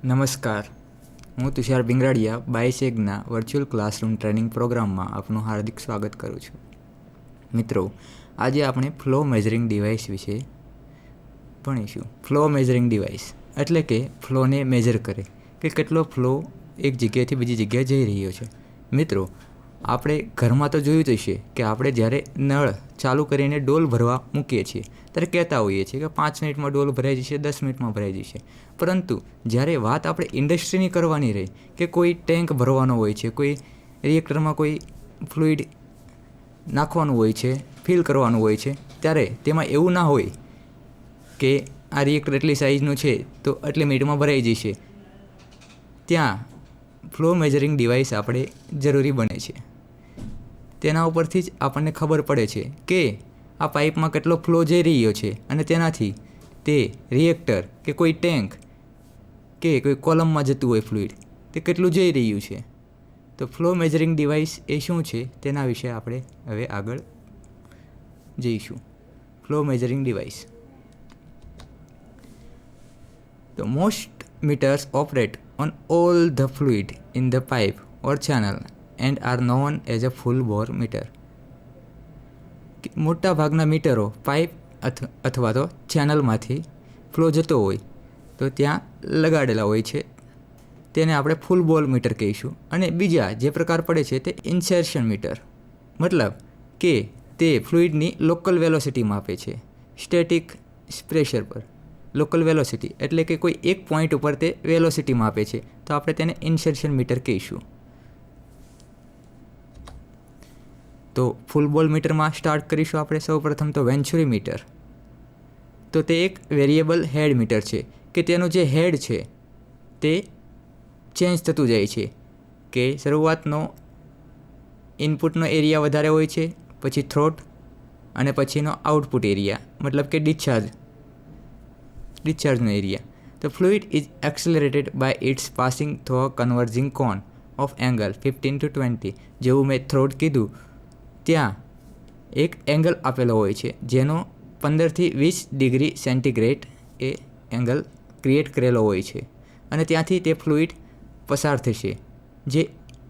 નમસ્કાર, હું Tushar બિંગરાડિયા બાયસેગના virtual classroom training પ્રોગ્રામમાં આપનું હાર્દિક સ્વાગત કરું છું. મિત્રો, આજે આપણે ફ્લો મેઝરિંગ ડિવાઇસ વિશે ભણીશું. ફ્લો મેઝરિંગ ડિવાઇસ એટલે કે ફ્લોને મેઝર કરે કે કેટલો ફ્લો એક જગ્યાએથી બીજી જગ્યાએ જઈ રહ્યો છે. મિત્રો, આપણે ઘરમાં તો જોયું જ હશે કે આપણે જ્યારે નળ ચાલુ કરીને ડોલ ભરવા મૂકીએ છીએ ત્યારે કહેતા હોઈએ છીએ કે 5 મિનિટમાં ડોલ ભરાઈ જશે, 10 મિનિટમાં ભરાઈ જશે. પરંતુ જ્યારે વાત આપણે ઇન્ડસ્ટ્રીની કરવાની રહી કે કોઈ ટેન્ક ભરવાનો હોય છે, કોઈ રિએક્ટરમાં કોઈ ફ્લુઇડ નાખવાનું હોય છે, ફિલ કરવાનું હોય છે, ત્યારે તેમાં એવું ના હોય કે આ રિએક્ટર એટલી સાઇઝનું છે તો આટલી મિનિટમાં ભરાઈ જશે. ત્યાં ફ્લો મેઝરિંગ ડિવાઇસ આપણે જરૂરી બને છે. તેના ઉપરથી જ આપણને ખબર પડે છે કે આ પાઇપમાં કેટલો ફ્લો જઈ રહ્યો છે અને તેનાથી તે રિએક્ટર કે કોઈ ટેન્ક કે કોઈ કોલમમાં જતું હોય ફ્લુઇડ તે કેટલું જઈ રહ્યું છે. તો ફ્લો મેઝરિંગ ડિવાઇસ એ શું છે તેના વિશે આપણે હવે આગળ જઈશું. Flow measuring device. The most meters operate on all the fluid in the pipe or channel and are known as a full bore meter. મોટા ભાગના મીટરો પાઇપ અથવા તો ચેનલમાંથી ફ્લો જતો હોય તો ત્યાં લગાડેલા હોય છે. તેને આપણે ફૂલ બોલ મીટર કહીશું. અને બીજા જે પ્રકાર પડે છે તે ઇન્સર્શન મીટર, મતલબ કે તે ફ્લુઇડની લોકલ વેલોસિટી માપે છે. સ્ટેટિક પ્રેશર પર લોકલ વેલોસિટી એટલે કે કોઈ એક પોઈન્ટ ઉપર તે વેલોસિટી માપે છે, તો આપણે તેને ઇન્સર્શન મીટર કહીશું. તો ફૂલ બોલ મીટરમાં સ્ટાર્ટ કરીશું આપણે સૌપ્રથમ તો વેન્ચુરી મીટર. તો તે એક વેરિયેબલ હેડ મીટર છે કે તેનું જે હેડ છે તે ચેન્જ થતું જાય છે કે શરૂઆતનો ઇનપુટનો એરિયા વધારે હોય છે, પછી થ્રોટ અને પછીનો આઉટપુટ એરિયા મતલબ કે ડિસ્ચાર્જનો area. The fluid is accelerated by its passing through a converging cone of angle 15 to 20. જેવું મેં થ્રોટ કીધું ત્યાં એક એંગલ આપેલો હોય છે જેનો 15થી 20 ડિગ્રી સેન્ટીગ્રેડ એ એંગલ ક્રિએટ કરેલો હોય છે અને ત્યાંથી તે ફ્લુઇડ પસાર થશે. જે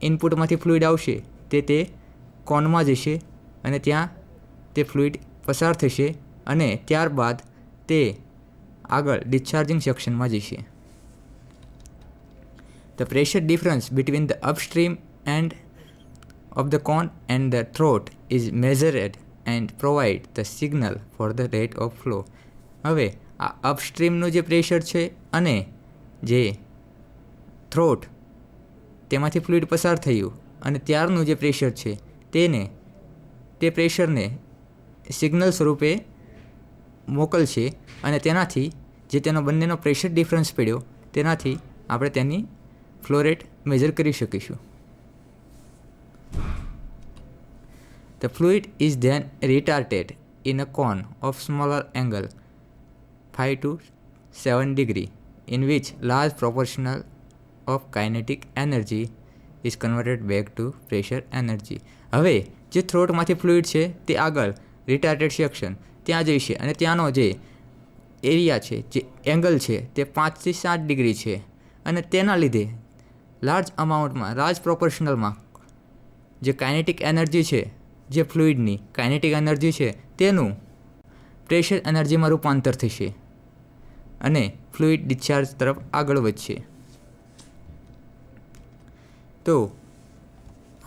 ઇનપુટમાંથી ફ્લુઇડ આવશે તે કોનમાં જશે અને ત્યાં તે ફ્લુઇડ પસાર થશે અને ત્યારબાદ તે આગળ ડિસ્ચાર્જિંગ સેક્શનમાં જશે. The pressure difference between the upstream end of the cone and the throat is measured and provide the signal for the rate of flow. હવે આ અપસ્ટ્રીમનું જે પ્રેશર છે અને જે થ્રોટ તેમાંથી ફ્લુઇડ પસાર થયું અને ત્યારનું જે પ્રેશર છે તે પ્રેશરને સિગ્નલ સ્વરૂપે મોકલશે અને તેનાથી જે તેનો બંનેનો પ્રેશર ડિફરન્સ પડ્યો તેનાથી આપણે તેની ફ્લો રેટ મેજર કરી શકીશું. The fluid is then retarded in a cone of smaller angle 5 to 7 degree in which large proportion of kinetic energy is converted back to pressure energy. હવે જે થ્રોટમાંથી fluid છે તે આગળ રિટાર્ટેડ સેક્શન ત્યાં જઈશે અને ત્યાંનો જે એરિયા છે, જે એંગલ છે તે 5 થી 7 ડિગ્રી છે અને તેના લીધે લાર્જ અમાઉન્ટમાં, લાર્જ પ્રોપોર્શનલમાં જે કાઇનેટિક એનર્જી છે, જે ફ્લુઇડની કાઇનેટિક એનર્જી છે તેનું પ્રેશર એનર્જીમાં રૂપાંતર થશે અને ફ્લુઇડ ડિસ્ચાર્જ તરફ આગળ વધશે. તો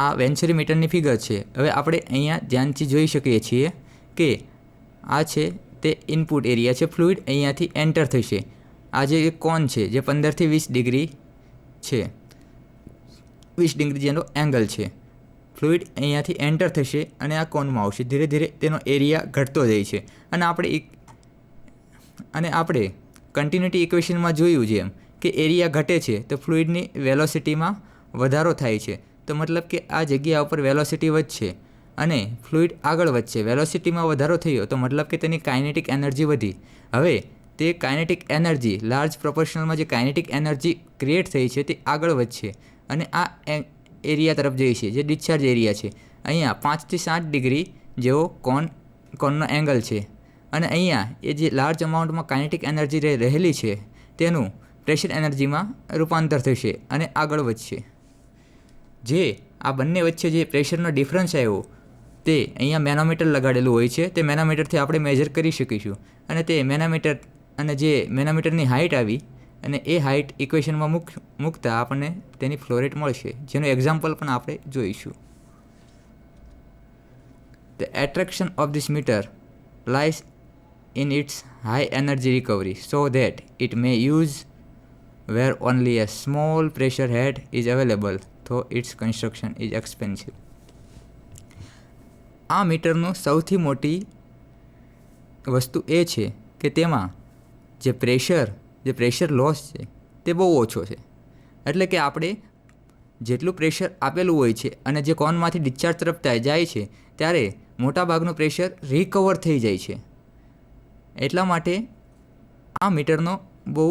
આ વેન્ચુરી મીટરની ફિગર છે. હવે આપણે અહીંયા ધ્યાનથી જોઈ શકીએ છીએ કે આ છે તે ઇનપુટ એરિયા છે. ફ્લુઇડ અહીંયાથી એન્ટર થશે. આ જે કોન છે જે 15થી 20 ડિગ્રી છે, 20 ડિગ્રી જેનો એંગલ છે, ફ્લુઇડ અહીંયાથી એન્ટર થશે અને આ કોનમાં આવશે. ધીરે ધીરે તેનો એરિયા ઘટતો જાય છે અને આપણે કન્ટિન્યુટી ઇક્વેશનમાં જોયું જેમ કે એરિયા ઘટે છે તો ફ્લુઇડની વેલોસિટીમાં વધારો થાય છે. તો મતલબ કે આ જગ્યા ઉપર વેલોસિટી વધશે અને ફ્લુઇડ આગળ વધશે. વેલોસિટીમાં વધારો થયો તો મતલબ કે તેની કાઇનેટિક એનર્જી વધી. હવે તે કાઇનેટિક એનર્જી, લાર્જ પ્રોપોર્શનલમાં જે કાઇનેટિક એનર્જી ક્રિએટ થઈ છે તે આગળ વધશે અને આ એરિયા તરફ જઈ છે જે ડિસ્ચાર્જ એરિયા છે. અહીંયા 5 થી 7 ડિગ્રી જેવો કોનનો એંગલ છે અને અહીંયા એ જે લાર્જ અમાઉન્ટમાં કાઇનેટિક એનર્જી રહેલી છે તેનું પ્રેશર એનર્જીમાં રૂપાંતર થશે અને આગળ વધશે. જે આ બંને વચ્ચે જે પ્રેશરનો ડિફરન્સ આવ્યો તે અહીંયા મેનોમીટર લગાડેલું હોય છે. તે મેનોમીટરથી આપણે મેજર કરી શકીશું અને તે મેનોમીટર અને જે મેનોમીટરની હાઇટ આવી અને એ હાઇટ ઇક્વેશનમાં મૂકતા આપણને તેની ફ્લો રેટ મળશે, જેનું એક્ઝામ્પલ પણ આપણે જોઈશું. The attraction of this meter lies in its high energy recovery so that it may use where only a small pressure head is available, though its construction is expensive. આ મીટરનું સૌથી મોટી વસ્તુ એ છે કે તેમાં જે પ્રેશર લોસ છે તે બહુ ઓછો છે. એટલે કે આપણે જેટલું પ્રેશર આપેલું હોય છે અને જે કોનમાંથી ડિસ્ચાર્જ તરફ જાય છે ત્યારે મોટાભાગનું પ્રેશર રિકવર થઈ જાય છે. એટલા માટે આ મીટરનો બહુ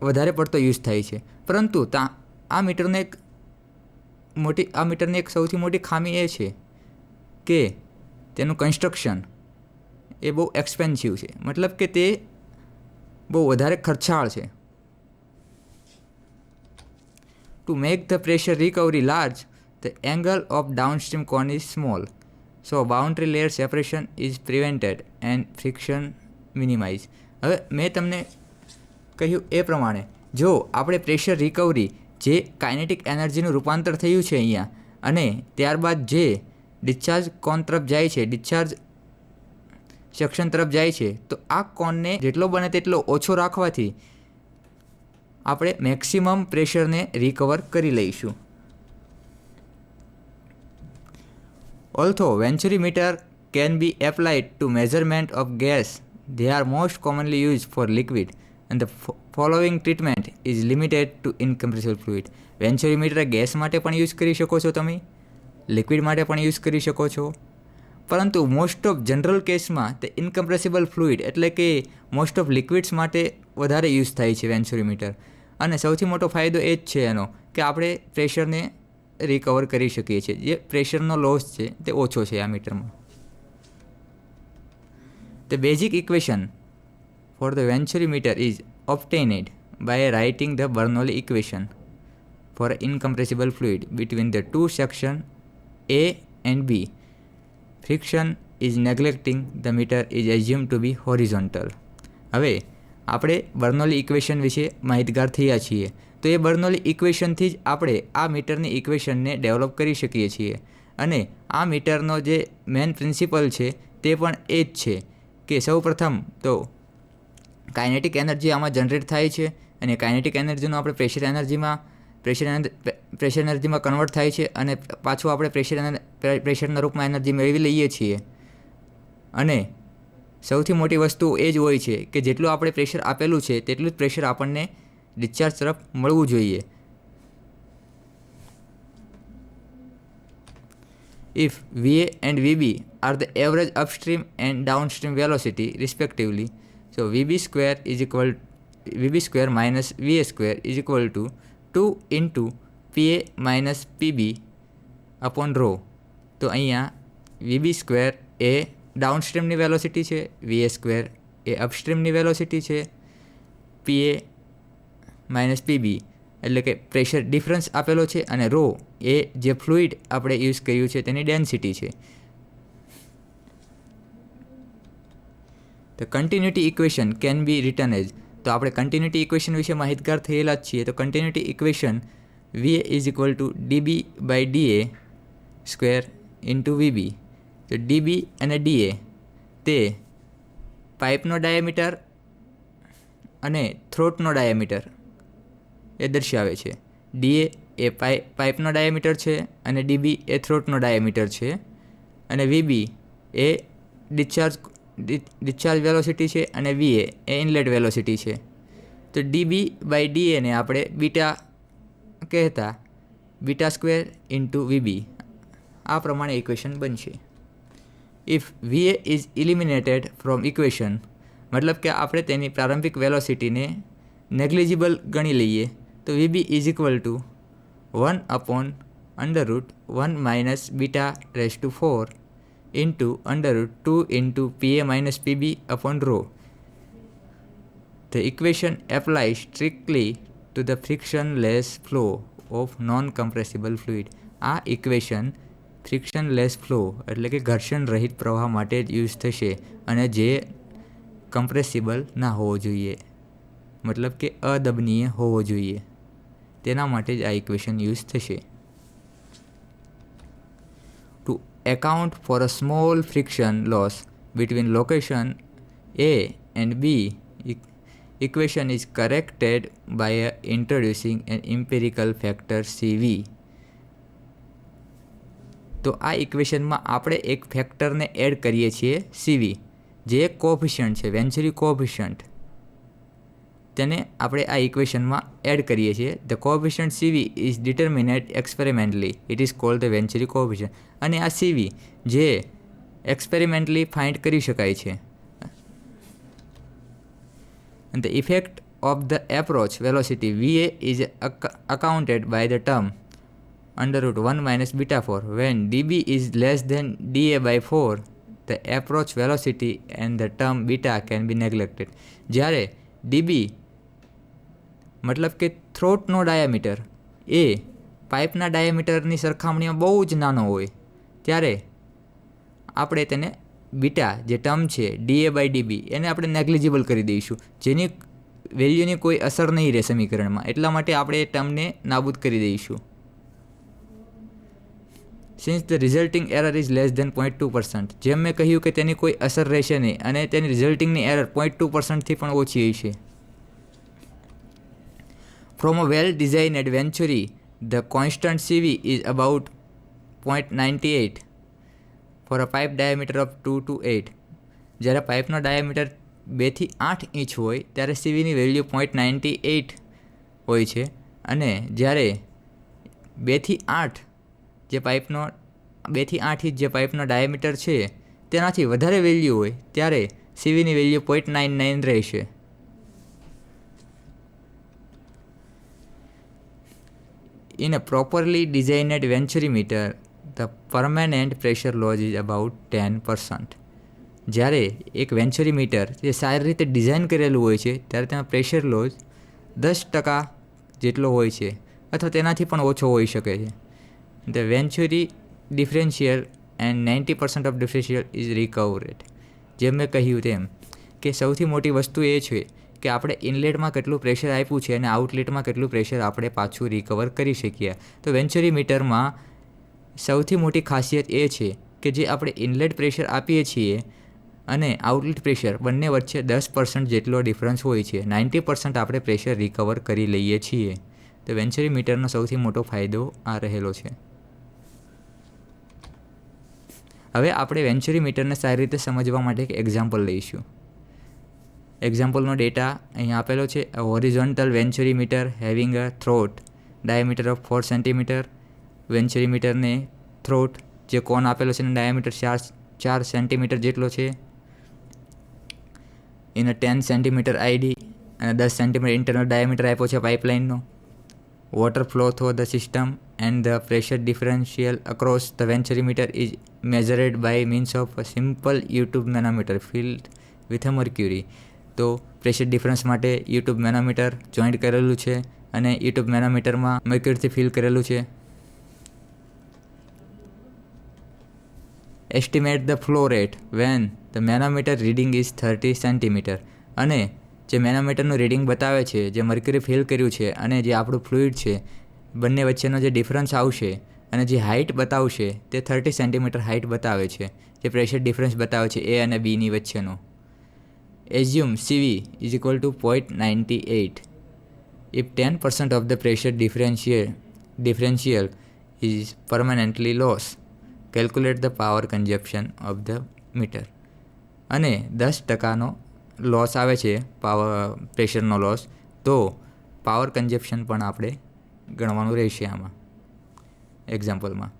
વધારે પડતો યુઝ થાય છે. પરંતુ આ મીટરની એક સૌથી મોટી ખામી એ છે કે તેનું કન્સ્ટ્રક્શન એ બહુ એક્સપેન્સિવ છે. મતલબ કે તે બહુ વધારે ખર્ચાળ છે. To make the pressure recovery large, the angle of downstream cone is small, so boundary layer separation is prevented and friction minimized. હવે મેં તમને કહ્યું એ પ્રમાણે જો આપણે પ્રેશર રિકવરી જે કાઇનેટિક એનર્જીનું રૂપાંતર થયું છે અહીંયા અને ત્યારબાદ જે ડિસ્ચાર્જ કોન તરફ જાય છે, ડિસ્ચાર્જ સેક્શન તરફ જાય છે, તો આ કોનને જેટલો બને તેટલો ઓછો રાખવાથી આપણે મેક્સિમમ પ્રેશરને રિકવર કરી લઈશું. Although Venturi meter can be applied to measurement of gas, they are most commonly used for liquid, and the following treatment is limited to incompressible fluid. Venturi meter gas માટે પણ use કરી શકો છો, તમે liquid માટે પણ use કરી શકો છો, પરંતુ મોસ્ટ ઓફ જનરલ કેસમાં તે ઇનકમ્પ્રેસિબલ ફ્લુઇડ એટલે કે મોસ્ટ ઓફ લિક્વિડ્સ માટે વધારે યુઝ થાય છે વેન્ચુરી મીટર. અને સૌથી મોટો ફાયદો એ જ છે એનો કે આપણે પ્રેશરને રિકવર કરી શકીએ છીએ. જે પ્રેશરનો લોસ છે તે ઓછો છે આ મીટરમાં. The basic equation for the Venturi meter is obtained by writing the Bernoulli equation for incompressible fluid between the two sections A and B. Friction is neglecting the meter is assumed to be horizontal. હવે આપણે Bernoulli equation વિશે માહિતગાર થયા છીએ, તો એ Bernoulli ઇક્વેશનથી જ આપણે આ મીટરની ઇક્વેશનને ડેવલપ કરી શકીએ છીએ. અને આ મીટરનો જે મેઇન પ્રિન્સિપલ છે તે પણ એ જ છે કે સૌપ્રથમ તો કાઇનેટિક એનર્જી આમાં જનરેટ થાય છે અને કાઇનેટિક એનર્જીનું આપણે પ્રેશર એનર્જીમાં કન્વર્ટ થાય છે અને પાછું આપણે પ્રેશરના રૂપમાં એનર્જી મેળવી લઈએ છીએ. અને સૌથી મોટી વસ્તુ એ જ હોય છે કે જેટલું આપણે પ્રેશર આપેલું છે તેટલું જ પ્રેશર આપણને ડિસ્ચાર્જ તરફ મળવું જોઈએ. If VA and VB are the average upstream and downstream velocity respectively, so VB square minus VA square is equal to 2 into PA minus PB upon rho. તો અહીંયા VB square એ ડાઉનસ્ટ્રીમની velocity છે, VA square એ અપસ્ટ્રીમની velocity છે, PA minus PB એટલે કે pressure difference આપેલો છે અને row એ જે ફ્લુઇડ આપણે યુઝ કર્યું છે તેની ડેન્સિટી છે. તો continuity equation can be return as, તો આપણે કન્ટિન્યુટી ઇક્વેશન વિશે માહિતગાર થયેલા જ છીએ. તો continuity equation VA is equal to DB by DA square into VB. તો DB અને DA તે પાઇપનો ડાયામીટર અને થ્રોટનો ડાયામીટર એ દર્શાવે છે. DA એ પાઇપનો ડાયામીટર છે અને DB એ થ્રોટનો ડાયામીટર છે અને VB એ ડિસ્ચાર્જ વેલોસિટી છે અને VA એ ઇનલેટ વેલોસિટી છે. તો DB બાય DA ને આપણે બીટા કહેતા બીટા સ્ક્વેર ઇન્ટુ VB આ પ્રમાણે ઇક્વેશન બનશે. If VA is eliminated from equation, મતલબ કે આપણે તેની પ્રારંભિક વેલોસિટીને નેગ્લિજિબલ ગણી લઈએ તો VB is equal to 1/√1 minus beta raise to 4 into √2 into PA minus PB upon rho. The equation applies strictly to the frictionless flow of non-compressible fluid. આ equation ફ્રિક્શનલેસ flow એટલે કે ઘર્ષણ રહિત પ્રવાહ માટે જ યુઝ થશે અને જે કમ્પ્રેસિબલ ના હોવો જોઈએ, મતલબ કે અદબનીય હોવો જોઈએ, તેના માટે જ આ ઇક્વેશન યુઝ થશે. To account for a small friction loss between location A and B, equation is corrected by introducing an empirical factor CV. તો આ ઇક્વેશનમાં આપણે એક ફેક્ટરને એડ કરીએ છીએ CV, જે એક કોફિશિયન્ટ છે, વેન્ચુરી કોફિશિયન્ટ, તેને આપણે આ ઇક્વેશનમાં એડ કરીએ છીએ. The coefficient CV is determinate experimentally, it is called the venturi coefficient. અને આ CV જે એક્સપેરિમેન્ટલી ફાઇન્ડ કરી શકાય છે. And the effect of the approach velocity VA is accounted by the term under root 1 minus beta 4. When dB is less than dA by 4, the approach velocity and the term beta can be neglected. જ્યારે dB મતલબ કે થ્રોટનો diameter એ પાઇપના ડાયામીટરની સરખામણીમાં બહુ જ નાનો હોય ત્યારે આપણે તેને બીટા જે ટર્મ છે ડીએ બાય ડીબી એને આપણે નેગ્લિજિબલ કરી દઈશું, જેની વેલ્યુની કોઈ અસર નહીં રહે સમીકરણમાં, એટલા માટે આપણે એ ટર્મને નાબૂદ કરી દઈશું. Since the resulting error is less than 0.2%, જેમ મેં કહ્યું કે તેની કોઈ અસર રહેશે નહીં અને તેની રિઝલ્ટિંગની એરર 0.2%થી પણ ઓછી હશે. From a well designed venturi the constant CV is about 0.98 for a pipe diameter of 2 to 8. જ્યારે પાઇપનો ડાયામીટર 2 થી 8 ઇંચ હોય ત્યારે CVની વેલ્યુ 0.98 હોય છે, અને જ્યારે 2 થી 8 જે પાઇપનો 2 થી 8 ઇંચ જે પાઇપનો ડાયામીટર છે તેનાથી વધારે વેલ્યુ હોય ત્યારે CVની વેલ્યુ 0.99 રહેશે. In a properly designed venturimeter, the permanent pressure loss is about 10%. જ્યારે એક વેન્ચુરીમીટર જે સારી રીતે ડિઝાઇન કરેલું હોય છે ત્યારે તેમાં પ્રેશર લોસ 10% જેટલો હોય છે અથવા તેનાથી પણ ઓછો હોઈ શકે છે. The venturi differential and 90% of differential is recovered. જેમ મેં કહ્યું તેમ કે સૌથી મોટી વસ્તુ એ છે કે આપણે ઇનલેટમાં કેટલું પ્રેશર આપ્યું છે અને આઉટલેટમાં કેટલું પ્રેશર આપણે પાછું રિકવર કરી શકીએ. તો વેન્ચુરીમીટરમાં સૌથી મોટી ખાસિયત એ છે કે જે આપણે ઇનલેટ પ્રેશર આપીએ છીએ અને આઉટલેટ પ્રેશર બંને વચ્ચે 10% જેટલો ડિફરન્સ હોય છે. 90% આપણે પ્રેશર રિકવર કરી લઈએ છીએ. તો વેન્ચુરીમીટરનો સૌથી મોટો ફાયદો આ રહેલો છે. હવે આપણે વેન્ચુરીમીટરને સારી રીતે સમજવા માટે એક એક્ઝામ્પલ લઈશું. એક્ઝામ્પલનો ડેટા અહીં આપેલો છે. Horizontal venturimeter having a throat diameter of 4 centimeter. વેન્ચુરીમીટરને થ્રોટ જે કોન આપેલો છે એનો ડાયામીટર 4 સેન્ટીમીટર જેટલો છે. એને 10 સેન્ટીમીટર આઈડી અને 10 સેન્ટીમીટર ઇન્ટરનલ ડાયામીટર આપ્યો છે પાઇપલાઇનનો. Water flow through the system and the pressure differential across the venturimeter is measured by means of a simple U tube manometer filled with a mercury. તો pressure difference માટે U tube manometer joint કરેલું છે અને U tube મેનોમીટરમાં મર્ક્યુરીથી fill કરેલું છે. Estimate the flow rate when the manometer reading is 30 centimeter. અને જે મેનોમીટરનું રીડિંગ બતાવે છે, જે મર્ક્યુરી ફિલ કર્યું છે અને જે આપણું ફ્લુઇડ છે, બંને વચ્ચેનો જે ડિફરન્સ આવશે અને જે હાઇટ બતાવશે તે 30 સેન્ટીમીટર હાઇટ બતાવે છે, જે પ્રેશર ડિફરન્સ બતાવે છે એ અને બીની વચ્ચેનો. Assume CV is equal to 0.98. If 10% of the pressure differential is permanently lost, calculate the power consumption of the meter. અને 10%નો લોસ આવે છે પ્રેશરનો લોસ, તો પાવર કન્ઝપ્શન પણ આપણે ગણવાનું રહેશે આમાં એક્ઝામ્પલમાં.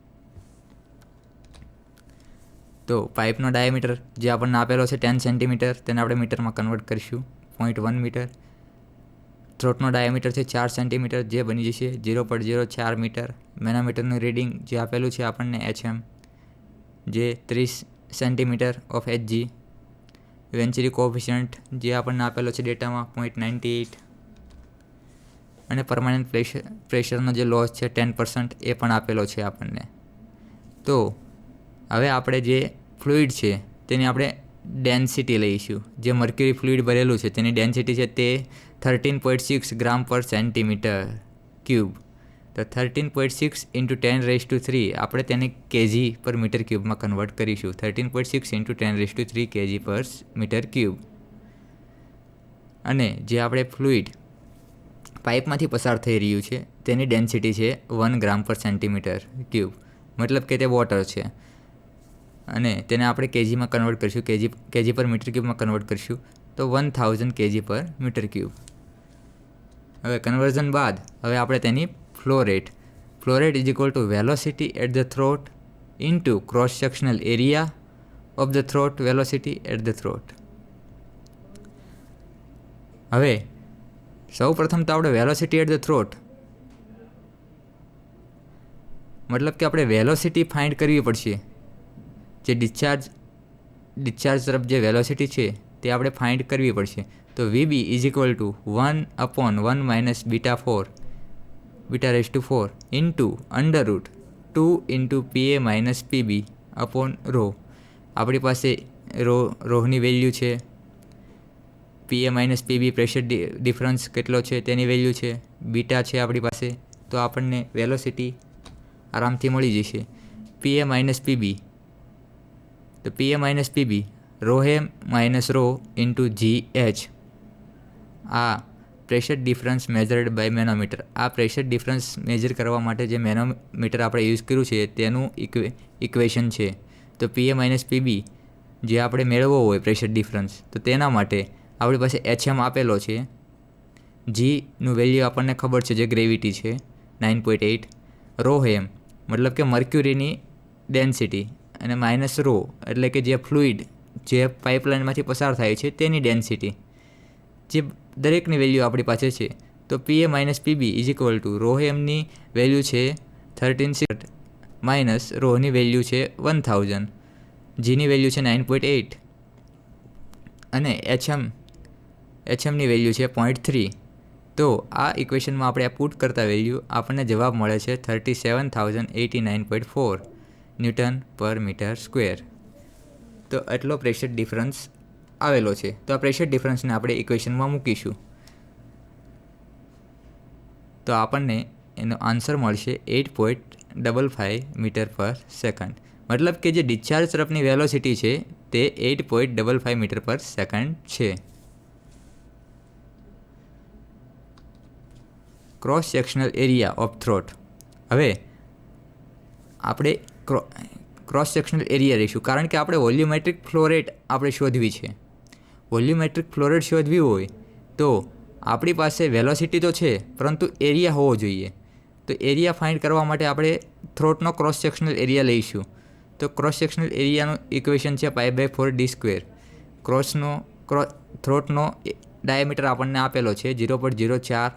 તો પાઇપનો ડાયામીટર જે આપણને આપેલો છે 10 સેન્ટીમીટર, તેને આપણે મીટરમાં કન્વર્ટ કરીશું 0.1 મીટર. થ્રોટનો ડાયામીટર છે 4 સેન્ટીમીટર, જે બની જશે 0.04 મીટર. મેનોમીટરનું રીડિંગ જે આપેલું છે આપણને HM, જે 30 સેન્ટીમીટર ઓફ HG. વેન્ચુરી કોએફિશિયન્ટ જે આપણને આપેલો છે ડેટામાં 0.98 અને પરમાનન્ટ પ્રેશરનો જે લોસ છે 10% એ પણ આપેલો છે આપણને. તો હવે આપણે જે ફ્લુઇડ છે તેની આપણે ડેન્સિટી લઈશું. જે મર્ક્યુરી ફ્લુઇડ ભરેલું છે તેની ડેન્સિટી છે તે 13.6 ગ્રામ પર સેન્ટીમીટર ક્યુબ. તો 13.6 × 10³ આપણે તેને કેજી પર મીટર ક્યુબમાં કન્વર્ટ કરીશું. 13.6 × 10³ કેજી પર મીટર ક્યુબ. અને જે આપણે ફ્લુઇડ પાઇપમાંથી પસાર થઈ રહ્યું છે તેની ડેન્સિટી છે 1 ગ્રામ પર સેન્ટીમીટર ક્યુબ, મતલબ કે તે વોટર છે. અને તેને આપણે કેજીમાં કન્વર્ટ કરીશું, કેજી પર મીટર ક્યુબમાં કન્વર્ટ કરીશું તો 1000 કેજી પર મીટર ક્યુબ. હવે કન્વર્ઝન બાદ હવે આપણે તેની flow rate is equal to velocity at the throat into cross sectional area of the throat velocity at the throat. હવે સૌ પ્રથમ તો આપણે વેલોસિટી એટ ધ થ્રોટ મતલબ કે આપણે વેલોસિટી ફાઇન્ડ કરવી પડશે. જે ડિસ્ચાર્જ તરફ જે વેલોસિટી છે તે આપણે ફાઇન્ડ કરવી પડશે. તો VB is equal to 1/1 - β4 into √2 × PA - PB upon ρ. આપણી પાસે રોની વેલ્યુ છે, PA - PB પ્રેશર ડિફરન્સ કેટલો છે તેની વેલ્યુ છે, બીટા છે આપણી પાસે. તો આપણને વેલોસિટી આરામથી મળી જશે. PA - PB તો PA - PB ρm - ρ into GH. આ pressure difference measured by manometer. આ પ્રેશર ડિફરન્સ મેજર કરવા માટે જે મેનોમીટર આપણે યુઝ કર્યું છે તેનું ઇક્વેશન છે. તો PA - PB જે આપણે મેળવવો હોય પ્રેશર ડિફરન્સ, તો તેના માટે આપણી પાસે HM આપેલો છે. જીનું વેલ્યુ આપણને ખબર છે જે ગ્રેવિટી છે 9.8. ρm મતલબ કે મર્ક્યુરીની ડેન્સિટી અને -ρ એટલે કે જે ફ્લુઇડ જે પાઇપલાઇનમાંથી પસાર થાય છે તેની ડેન્સિટી. જે દરેકની વેલ્યુ આપણી પાસે છે. તો PA - PB is equal to ρmની વેલ્યુ છે 13 માઇનસ ρની વેલ્યુ છે 1000, જીની વેલ્યુ છે 9.8 અને HMની વેલ્યુ છે 0.3. તો આ ઇક્વેશનમાં આપણે પુટ કરતા વેલ્યુ આપણને જવાબ મળે છે 37,089.4 ન્યૂટન પર મીટર સ્ક્વેર. તો એટલો પ્રેશર ડિફરન્સ આવેલો છે. તો આ પ્રેશર ડિફરન્સને આપણે ઇક્વેશનમાં મૂકીશું તો આપણને એનો આન્સર મળશે 8.55 મીટર પર સેકન્ડ. મતલબ કે જે ડિસ્ચાર્જ તરફની વેલોસિટી છે તે 8.55 મીટર પર સેકન્ડ છે. Cross sectional area of throat. હવે આપણે ક્રોસ સેક્શનલ એરિયા લઈશું કારણ કે આપણે વોલ્યુમેટ્રિક ફ્લો રેટ આપણે શોધવી છે. વોલ્યુમેટ્રિક ફ્લો રેટ શોધવી હોય તો આપણી પાસે વેલોસિટી તો છે પરંતુ એરિયા હોવો જોઈએ. તો એરિયા ફાઇન્ડ કરવા માટે આપણે થ્રોટનો ક્રોસ સેક્શનલ એરિયા લઈશું. તો ક્રોસ સેક્શનલ એરિયાનું ઇક્વેશન છે π/4d². થ્રોટનો ડાયામીટર આપણને આપેલો છે 0.04.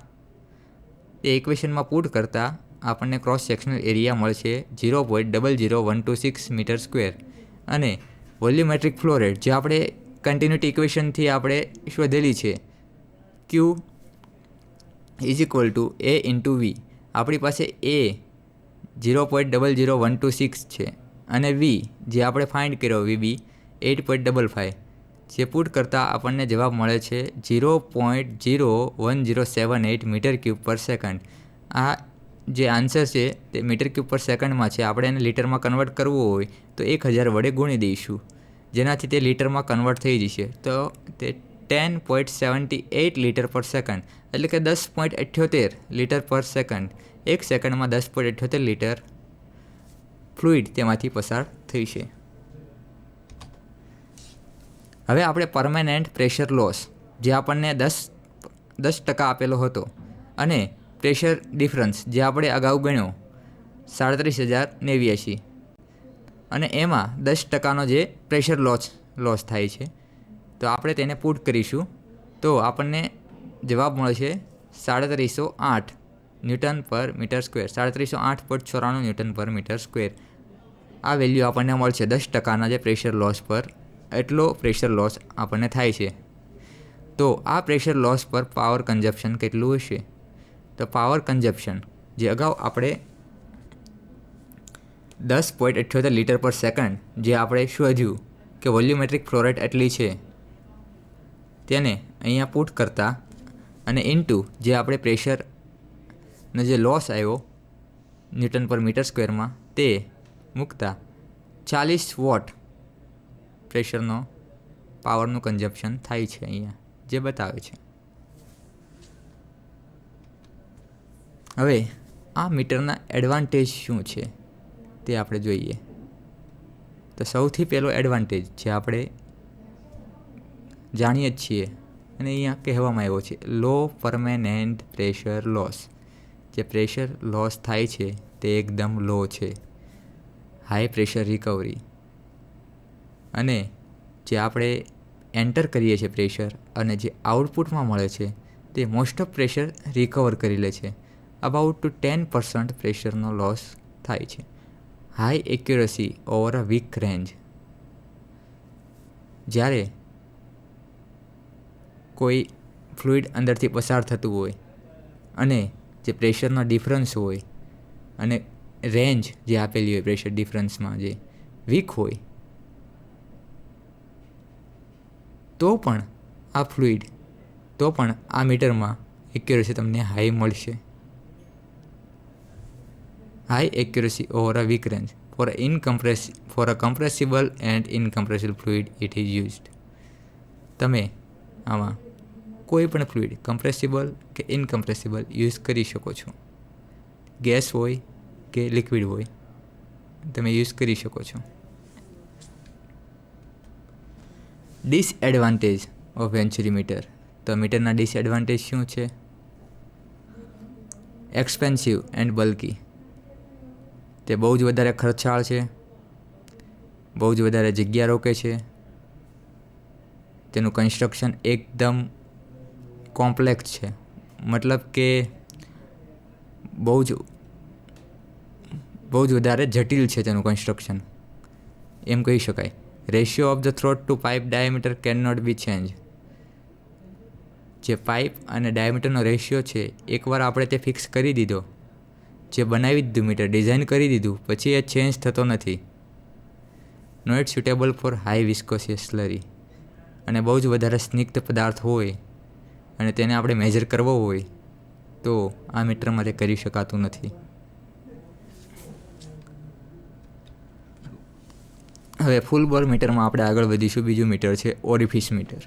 એ ઇક્વેશનમાં પુટ કરતાં આપણને ક્રોસ સેક્શનલ એરિયા મળશે 0.00126 મીટર સ્ક્વેર. અને વોલ્યુમેટ્રિક ફ્લો રેટ જે આપણે કન્ટિન્યુટી ઇક્વેશનથી આપણે શોધેલી છે Q is equal two A × V. આપણી પાસે A 0.00126 છે અને V જે આપણે ફાઇન્ડ કર્યો VB 8.55. જે પુટ કરતાં આપણને જવાબ મળે છે 0.01078 મીટર ક્યુબ પર સેકન્ડ. આ જે આન્સર છે તે મીટર ક્યુબ પર સેકન્ડમાં છે. આપણે એને લીટરમાં કન્વર્ટ કરવું હોય તો 1000 વડે ગુણી દઈશું જેનાથી તે લીટરમાં કન્વર્ટ થઈ જશે. તો તે 10.78 લીટર પર સેકન્ડ એટલે કે 10.78 લીટર પર સેકન્ડ. એક સેકન્ડમાં 10.78 લીટર ફ્લુઇડ તેમાંથી પસાર થઈ છે. હવે આપણે પરમેનન્ટ પ્રેશર લોસ જે આપણને 10% આપેલો હતો અને પ્રેશર ડિફરન્સ જે આપણે અગાઉ ગણ્યો 37,089 અને એમાં 10%નો જે પ્રેશર લોસ થાય છે તો આપણે તેને પુટ કરીશું તો આપણને જવાબ મળશે 3708 ન્યૂટન પર મીટર સ્ક્વેર. 3708.94 ન્યૂટન પર મીટર સ્ક્વેર. આ વેલ્યુ આપણને મળશે 10%ના જે પ્રેશર લોસ પર એટલો પ્રેશર લોસ આપણને થાય છે. તો આ પ્રેશર લોસ પર પાવર કન્ઝપ્શન કેટલું હશે? તો પાવર કન્ઝપ્શન જે અગાઉ આપણે 10.78 લીટર પર સેકન્ડ જે આપણે શોધ્યું કે વોલ્યુમેટ્રિક ફ્લો રેટ એટલી છે, તેને અહીંયા પુટ કરતા અને ઇન્ટુ જે આપણે પ્રેશરનો જે લોસ આવ્યો ન્યૂટન પર મીટર સ્ક્વેરમાં તે મૂકતા 40 વોટ પ્રેશરનો પાવરનું કન્ઝપ્શન થાય છે અહીંયા જે બતાવે છે. હવે આ મીટરના એડવાન્ટેજ શું છે તે આપણે જોઈએ. તો સૌથી પહેલો એડવાન્ટેજ જે આપણે જાણીએ જ છીએ અને અહીંયા કહેવામાં આવ્યો છે, લો પરમેનન્ટ પ્રેશર લોસ. જે પ્રેશર લોસ થાય છે તે એકદમ લો છે, હાઈ પ્રેશર રિકવરી. અને જે આપણે એન્ટર કરીએ છીએ પ્રેશર અને જે આઉટપુટમાં મળે છે તે મોસ્ટ ઓફ પ્રેશર રિકવર કરી લે છે. અબાઉટ ટુ 10% પ્રેશરનો લોસ થાય છે. High accuracy over a wide range. જ્યારે કોઈ ફ્લુઇડ અંદરથી પસાર થતું હોય અને જે પ્રેશરનો ડિફરન્સ હોય અને રેન્જ જે આપેલી હોય પ્રેશર ડિફરન્સમાં જે વીક હોય, તો પણ આ મીટરમાં એક્યુરસી તમને હાઈ મળશે. High accuracy over a wide range for a compressible and incompressible fluid it is used. તમે આમાં કોઈ પણ ફ્લુઇડ કમ્પ્રેસિબલ કે ઇનકમ્પ્રેસિબલ યુઝ કરી શકો છો. ગેસ હોય કે લિક્વિડ હોય તમે યુઝ કરી શકો છો. Disadvantage of venturi meter. તો મીટરના ડિસએડવાન્ટેજ શું છે? Expensive and bulky. તે બહુ જ વધારે ખર્ચાળ છે, બહુ જ વધારે જગ્યા રોકે છે, તેનું કન્સ્ટ્રક્શન એકદમ કોમ્પ્લેક્સ છે. મતલબ કે બહુ જ વધારે જટિલ છે તેનું કન્સ્ટ્રક્શન એમ કહી શકાય. Ratio of the throat to pipe diameter can not be change. જે પાઇપ અને ડાયામીટરનો રેશિયો છે એકવાર આપણે તે ફિક્સ કરી દીધો, જે બનાવી દીધું મીટર ડિઝાઇન કરી દીધું પછી એ ચેન્જ થતો નથી. Not suitable for high viscous slurry. અને બહુ જ વધારે સ્નિગ્ધ પદાર્થ હોય અને તેને આપણે મેજર કરવો હોય તો આ મીટરમાં તે કરી શકાતું નથી. હવે ફૂલ બોર મીટરમાં આપણે આગળ વધીશું. બીજું મીટર છે orifice meter.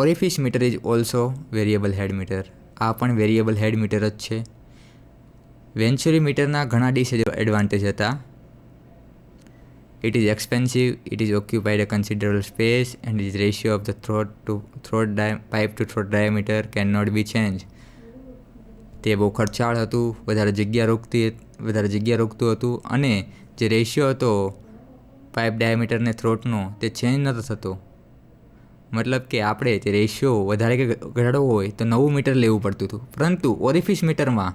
Orifice meter is also variable head meter. આ પણ વેરિયેબલ હેડ મીટર જ છે. વેન્ચુરી મીટરના ઘણા ડિસએડવાન્ટેજ હતા. It is expensive, it is occupied a considerable space, and its ratio of the pipe to throat diameter cannot be changed. તે બહુ ખર્ચાળ હતું, વધારે જગ્યા રોકતું હતું અને જે રેશિયો હતો પાઇપ ડાયામીટરને થ્રોટનો તે ચેન્જ નહોતો થતો. મતલબ કે આપણે તે રેશિયો વધારે કે ઘટાડવો હોય તો નવું મીટર લેવું પડતું હતું. પરંતુ ઓરિફિસ મીટરમાં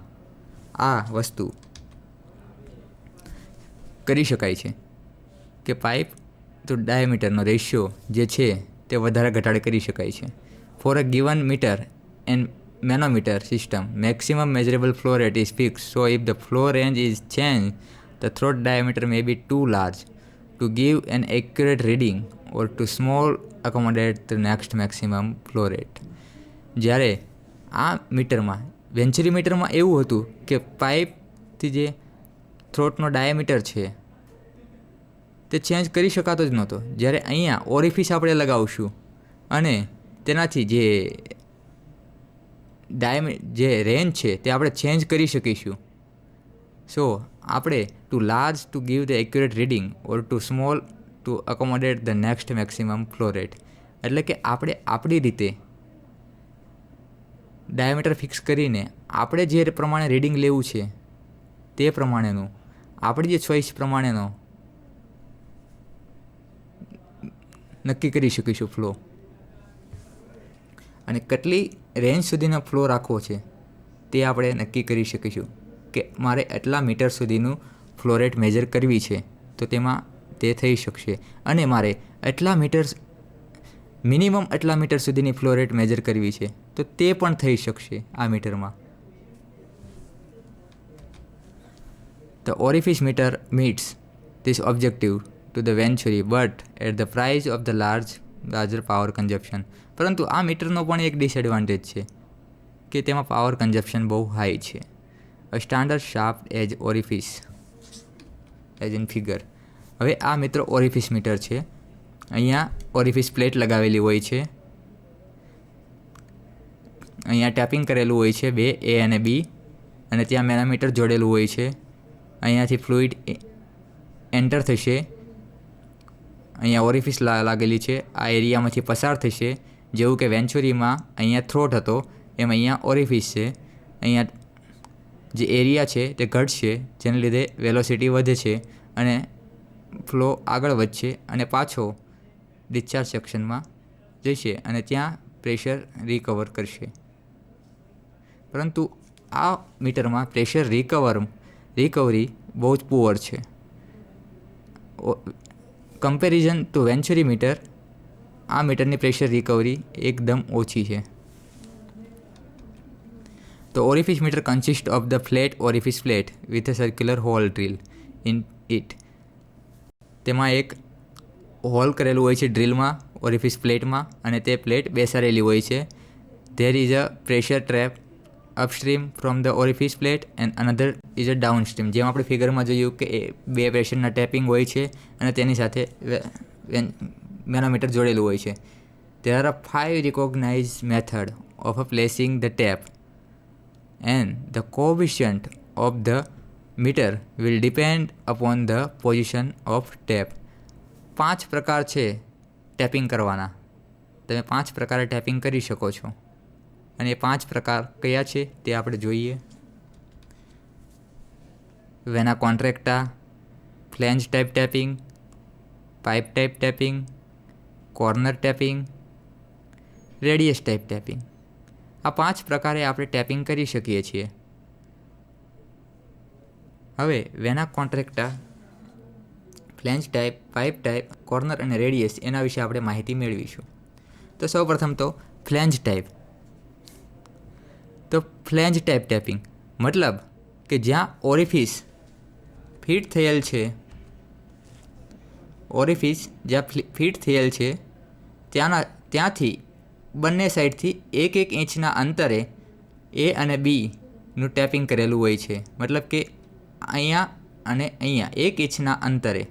આ વસ્તુ કરી શકાય છે કે પાઇપ તો ડાયામીટરનો રેશિયો જે છે તે વધારે ઘટાડે કરી શકાય છે. For a given meter and manometer system maximum measurable flow rate is fix. So if the flow range is change the throat diameter may be too large to give an accurate reading or too small accommodate the next maximum flow rate. જ્યારે આ મીટરમાં વેન્ચુરી મીટરમાં એવું હતું કે પાઇપથી જે થ્રોટનો diameter છે તે ચેન્જ કરી શકાતો જ નહોતો. જ્યારે અહીંયા ઓરિફિસ આપણે લગાવશું અને તેનાથી જે રેન્જ છે તે આપણે ચેન્જ કરી શકીશું. સો આપણે too large to give the accurate reading or too small to accommodate the next maximum flow rate. એટલે કે આપણે આપણી રીતે ડાયામીટર ફિક્સ કરીને આપણે જે પ્રમાણે રીડિંગ લેવું છે તે પ્રમાણેનું આપણી જે ચોઈસ પ્રમાણેનો નક્કી કરી શકીશું ફ્લો. અને કેટલી રેન્જ સુધીનો ફ્લો રાખવો છે તે આપણે નક્કી કરી શકીશું કે મારે એટલા મીટર સુધીનું ફ્લો રેટ મેજર કરવી છે તો તેમાં તે થઈ શકશે અને મારે એટલા મીટર મિનિમમ એટલા મીટર સુધીની ફ્લો રેટ મેજર કરવી છે તો તે પણ થઈ શકશે આ મીટરમાં. The orifice meter meets this objective to the venturi but at the price of the larger power consumption. પરંતુ આ મીટરનો પણ એક ડિસએડવાન્ટેજ છે કે તેમાં પાવર કન્ઝપ્શન બહુ હાઈ છે. A standard shaft edge orifice as in figure. હવે આ મિત્રો ઓરિફિસ મીટર છે. અહીંયા ઓરિફિસ પ્લેટ લગાવેલી હોય છે. અહીંયા ટેપિંગ કરેલું હોય છે 2 A અને B અને ત્યાં મેનોમીટર જોડેલું હોય છે. અહીંયાથી ફ્લુઇડ એન્ટર થશે. અહીંયા ઓરિફિસ લાગેલી છે. આ એરિયામાંથી પસાર થશે. જેવું કે વેન્ચુરીમાં અહીંયા થ્રોટ હતો એમ અહીંયા ઓરિફિસ છે. અહીંયા જે એરિયા છે તે ઘટશે જેને લીધે વેલોસિટી વધે છે અને ફ્લો આગળ વધશે અને પાછો ડિસ્ચાર્જ સેક્શનમાં જશે અને ત્યાં પ્રેશર રિકવર કરશે. પરંતુ આ મીટરમાં પ્રેશર રિકવરી બહુ જ પુઅર છે. કમ્પેરિઝન ટુ વેન્ચુરી મીટર આ મીટરની પ્રેશર રિકવરી એકદમ ઓછી છે. The orifice meter consists of the flat orifice plate with a circular hole drill in it. તેમાં એક હોલ કરેલું હોય છે ડ્રીલમાં ઓરિફિસ પ્લેટમાં અને તે પ્લેટ બેસાડેલી હોય છે. There is a pressure trap upstream from the orifice plate and another is a downstream. જેમ આપણે ફિગરમાં જોયું કે બે પ્રેશરના ટેપિંગ હોય છે અને તેની સાથે મેનોમીટર જોડેલું હોય છે. There are 5 recognized methods of placing the tap and the coefficient of the meter will depend upon the position of tap. 5 પ્રકાર છે ટેપિંગ કરવાના. તમે 5 પ્રકારે ટેપિંગ કરી શકો છો અને એ 5 પ્રકાર કયા છે તે આપણે જોઈએ. Vena contracta, flange type tapping, pipe type tapping, corner tapping, radius type tapping. આ 5 પ્રકારે આપણે ટેપિંગ કરી શકીએ છીએ. હવે vena contracta, flange type, pipe type, corner અને રેડિયસ એના વિશે આપણે માહિતી મેળવીશું. તો સૌપ્રથમ તો ફ્લેંજ ટાઈપ. તો ફ્લેંજ ટાઈપ ટેપિંગ મતલબ કે જ્યાં ઓરિફિસ ફિટ થયેલ છે ત્યાંથી બંને સાઈડથી 1 ઇંચના અંતરે એ અને બીનું ટેપિંગ કરેલું હોય છે. મતલબ કે અહીંયા અને અહીંયા 1 ઇંચના અંતરે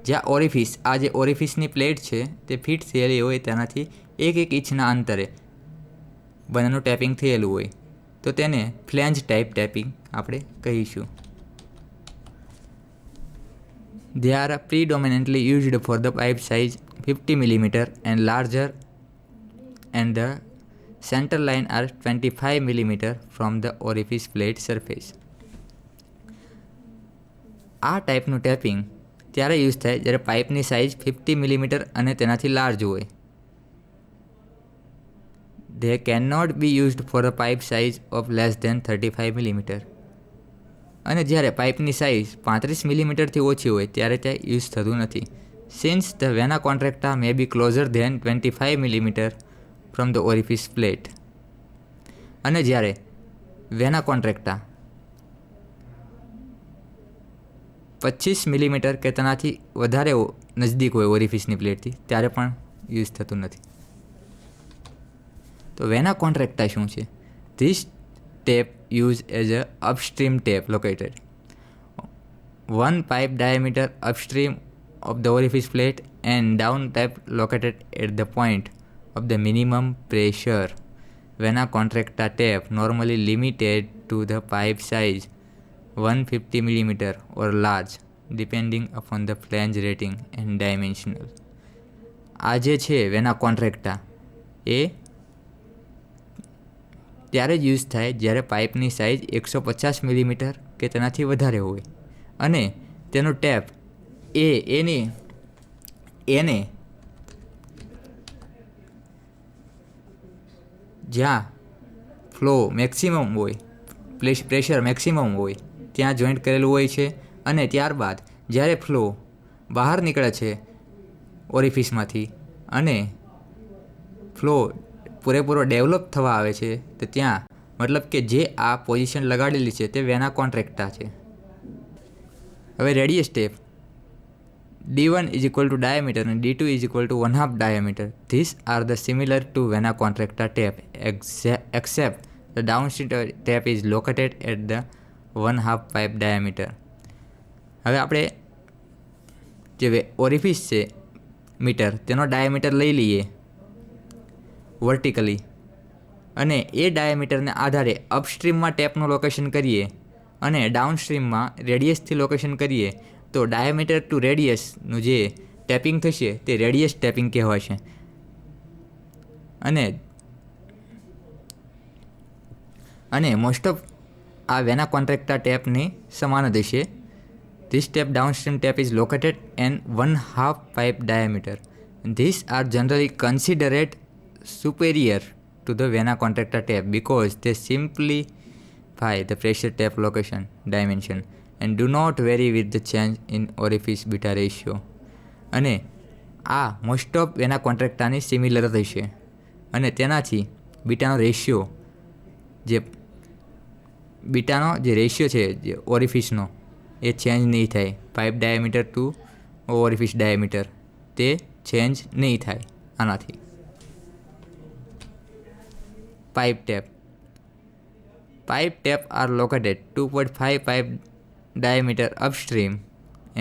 જ્યાં ઓરિફિસ આ જે ઓરિફિસની પ્લેટ છે તે ફિટ થયેલી હોય તેનાથી 1 ઇંચના અંતરે બંનેનું ટેપિંગ થયેલું હોય તો તેને ફ્લેંજ ટાઈપ ટેપિંગ આપણે કહીશું. They are predominantly used for the pipe size 50 mm and larger and the center line are 25 mm from the orifice plate surface. આ ટાઈપનું ટેપિંગ ત્યારે યુઝ થાય જ્યારે પાઇપની સાઇઝ 50 mm અને તેનાથી લાર્જ હોય. They cannot be used for a pipe size of less than 35 mm. અને જ્યારે પાઇપની સાઇઝ 35 મિલીમીટરથી ઓછી હોય ત્યારે તે યુઝ થતું નથી. Since the vena contracta may be closer than 25 mm from the orifice plate. અને જ્યારે વેના કોન્ટ્રેક્ટા 25 મિલીમીટર કે તેનાથી વધારે નજદીક હોય ઓરિફિસની પ્લેટથી ત્યારે પણ યુઝ થતું નથી. તો વેના કોન્ટ્રેક્ટા શું છે? This tap use as a upstream tap located 1 pipe diameter upstream of the orifice plate and down tap located at the point of the minimum pressure. Vena contracta tap normally limited to the pipe size 150 mm or large depending upon the flange rating and dimensional. આ જે છે વેના કોન્ટ્રેક્ટા એ ત્યારે જ use થાય જ્યારે પાઇપની size 150 millimetre કે તેનાથી વધારે હોય અને તેનો ટેપ એને જ્યાં ફ્લો મેક્સિમમ હોય પ્રેશર મેક્સિમમ હોય ત્યાં જોઈન્ટ કરેલું હોય છે અને ત્યારબાદ જ્યારે ફ્લો બહાર નીકળે છે ઓરિફિસમાંથી અને ફ્લો પૂરેપૂરો ડેવલપ થવા આવે છે, તો ત્યાં મતલબ કે જે આ પોઝિશન લગાડેલી છે તે વેના કોન્ટ્રેક્ટા છે. હવે radius tap D1 is equal to diameter and D2 is equal to 1/2 diameter. These are the similar to vena contracta tape except the downstream tape is located at the 1/2 pipe diameter. હવે આપણે જે orifice છે metre તેનો diameter લઈ લઈએ vertically અને એ ડાયામીટરને આધારે અપસ્ટ્રીમમાં ટેપનું location કરીએ અને ડાઉનસ્ટ્રીમમાં રેડિયસથી લોકેશન કરીએ તો ડાયામીટર ટુ રેડિયસનું જે ટેપિંગ થશે તે રેડિયસ ટેપિંગ કહેવાશે. અને મોસ્ટ ઓફ આ વેના કોન્ટ્રેક્ટા ટેપની સમાન જ હશે. This tap downstream tap is located an 1/2 pipe diameter. This are generally considered superior to the vena contracta tape because they simplify the pressure tape location dimension and do not vary with the change in orifice beta ratio. અને આ most of વેના કોન્ટ્રેક્ટાની similar થશે અને તેનાથી બીટાનો ratio જે ratio છે જે ઓરિફિસનો એ change નહીં થાય. Pipe diameter two orifice diameter તે ચેન્જ નહીં થાય આનાથી. Pipe tape are located 2.5 pipe diameter upstream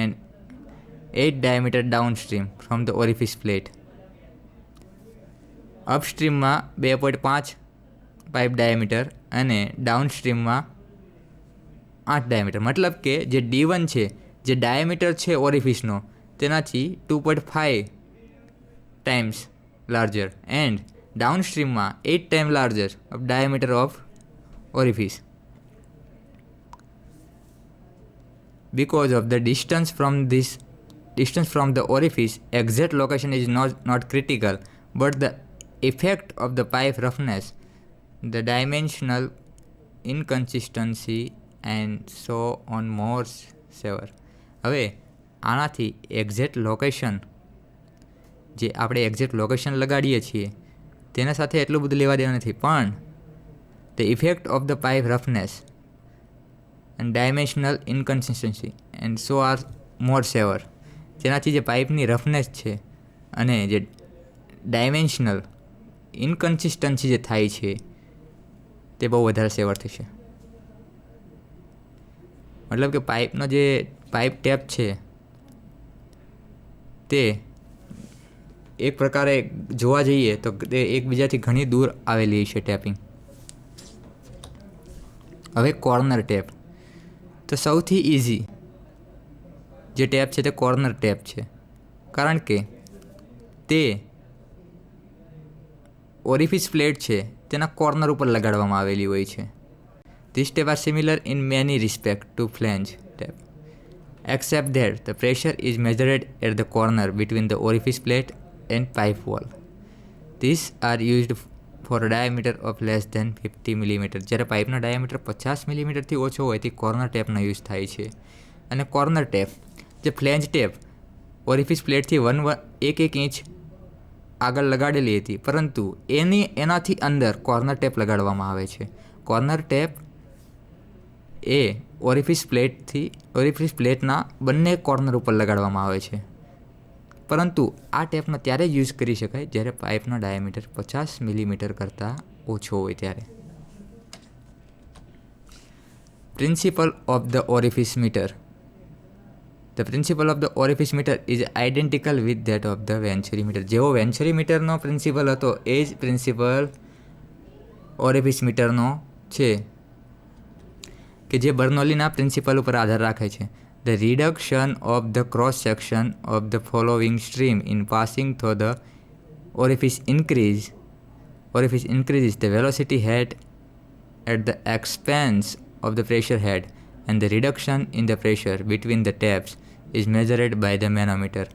and 8 diameter downstream from the orifice plate. અપસ્ટ્રીમમાં 2.5 pipe diameter અને ડાઉનસ્ટ્રીમમાં 8 ડાયામીટર. મતલબ કે જે D1 છે જે ડાયામીટર છે ઓરિફિસનો તેનાથી 2.5 times larger and downstream 8 times larger of diameter of orifice. Because of the distance from the orifice, exact location is not critical, but the effect of the pipe roughness, the dimensional inconsistency and so on more severe. હવે આનાથી exact location જે આપણે exact location લગાડીએ છીએ તેના સાથે એટલું બધું લેવા દેવા નથી, પણ the effect of the pipe roughness and dimensional inconsistency and so are more severe. તેનાથી જે પાઇપની રફનેસ છે અને જે ડાયમેન્શનલ ઇનકન્સિસ્ટન્સી જે થાય છે તે બહુ વધારે સેવર થશે. મતલબ કે પાઇપનો જે પાઇપ ટેપ છે તે એક પ્રકારે જોવા જઈએ તો તે એકબીજાથી ઘણી દૂર આવેલી છે ટેપિંગ. હવે કોર્નર ટેપ તો સૌથી ઇઝી જે ટેપ છે તે કોર્નર ટેપ છે, કારણ કે તે ઓરિફિસ પ્લેટ છે તેના કોર્નર ઉપર લગાડવામાં આવેલી હોય છે. This tap are similar in many respect to flange tap except that the pressure is measured at the corner between the orifice plate and pipe wall. These are used for a diameter of less than 50 mm. જ્યારે પાઇપનો diameter 50 મિલીમીટરથી ઓછો હોય તે corner ટેપનો use થાય છે. અને corner tap જે flange tap orifice પ્લેટથી 1 inch આગળ લગાડેલી હતી, પરંતુ એનાથી અંદર કોર્નર ટેપ લગાડવામાં આવે છે. કોર્નર ટેપ એ ઓરિફિસ પ્લેટના બંને કોર્નર ઉપર લગાડવામાં આવે છે, પરંતુ આ ટેપનો ત્યારે યુઝ કરી શકાય જ્યારે પાઇપનો ડાયામીટર 50 મિલીમીટર કરતાં ઓછો હોય ત્યારે. Principle of the orifice meter. The principle of the orifice meter is identical with that of the venturi meter. જેવો વેન્ચુરી મીટરનો પ્રિન્સિપલ હતો એ જ પ્રિન્સિપલ ઓરિફિસ મીટરનો છે, કે જે બર્નોલીના પ્રિન્સિપલ ઉપર આધાર રાખે છે. The reduction of the cross section of the following stream in passing through the orifice increases the velocity head at the expense of the pressure head, and the reduction in the pressure between the taps is measured by the manometer.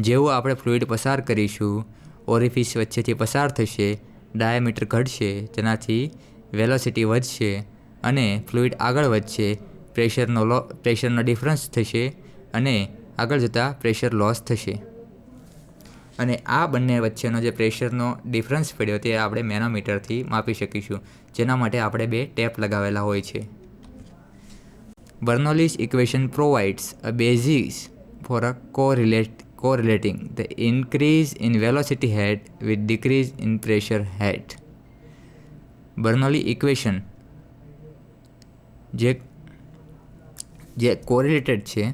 જેવું આપણે fluid પસાર કરીશું, orifice વચ્ચેથી પસાર થશે, diameter ઘટશે, તેનાથી velocity વધશે અને ફ્લુઇડ આગળ વધશે, પ્રેશરનો ડિફરન્સ થશે અને આગળ જતાં પ્રેશર લોસ થશે. અને આ બંને વચ્ચેનો જે પ્રેશરનો ડિફરન્સ પડ્યો તે આપણે મેનોમીટરથી માપી શકીશું, જેના માટે આપણે 2 ટેપ લગાવેલા હોય છે. Bernoulli's equation provides a basis for a correlating the increase in velocity head with decrease in pressure head. Bernoulli equation જે કોરિલેટેડ છે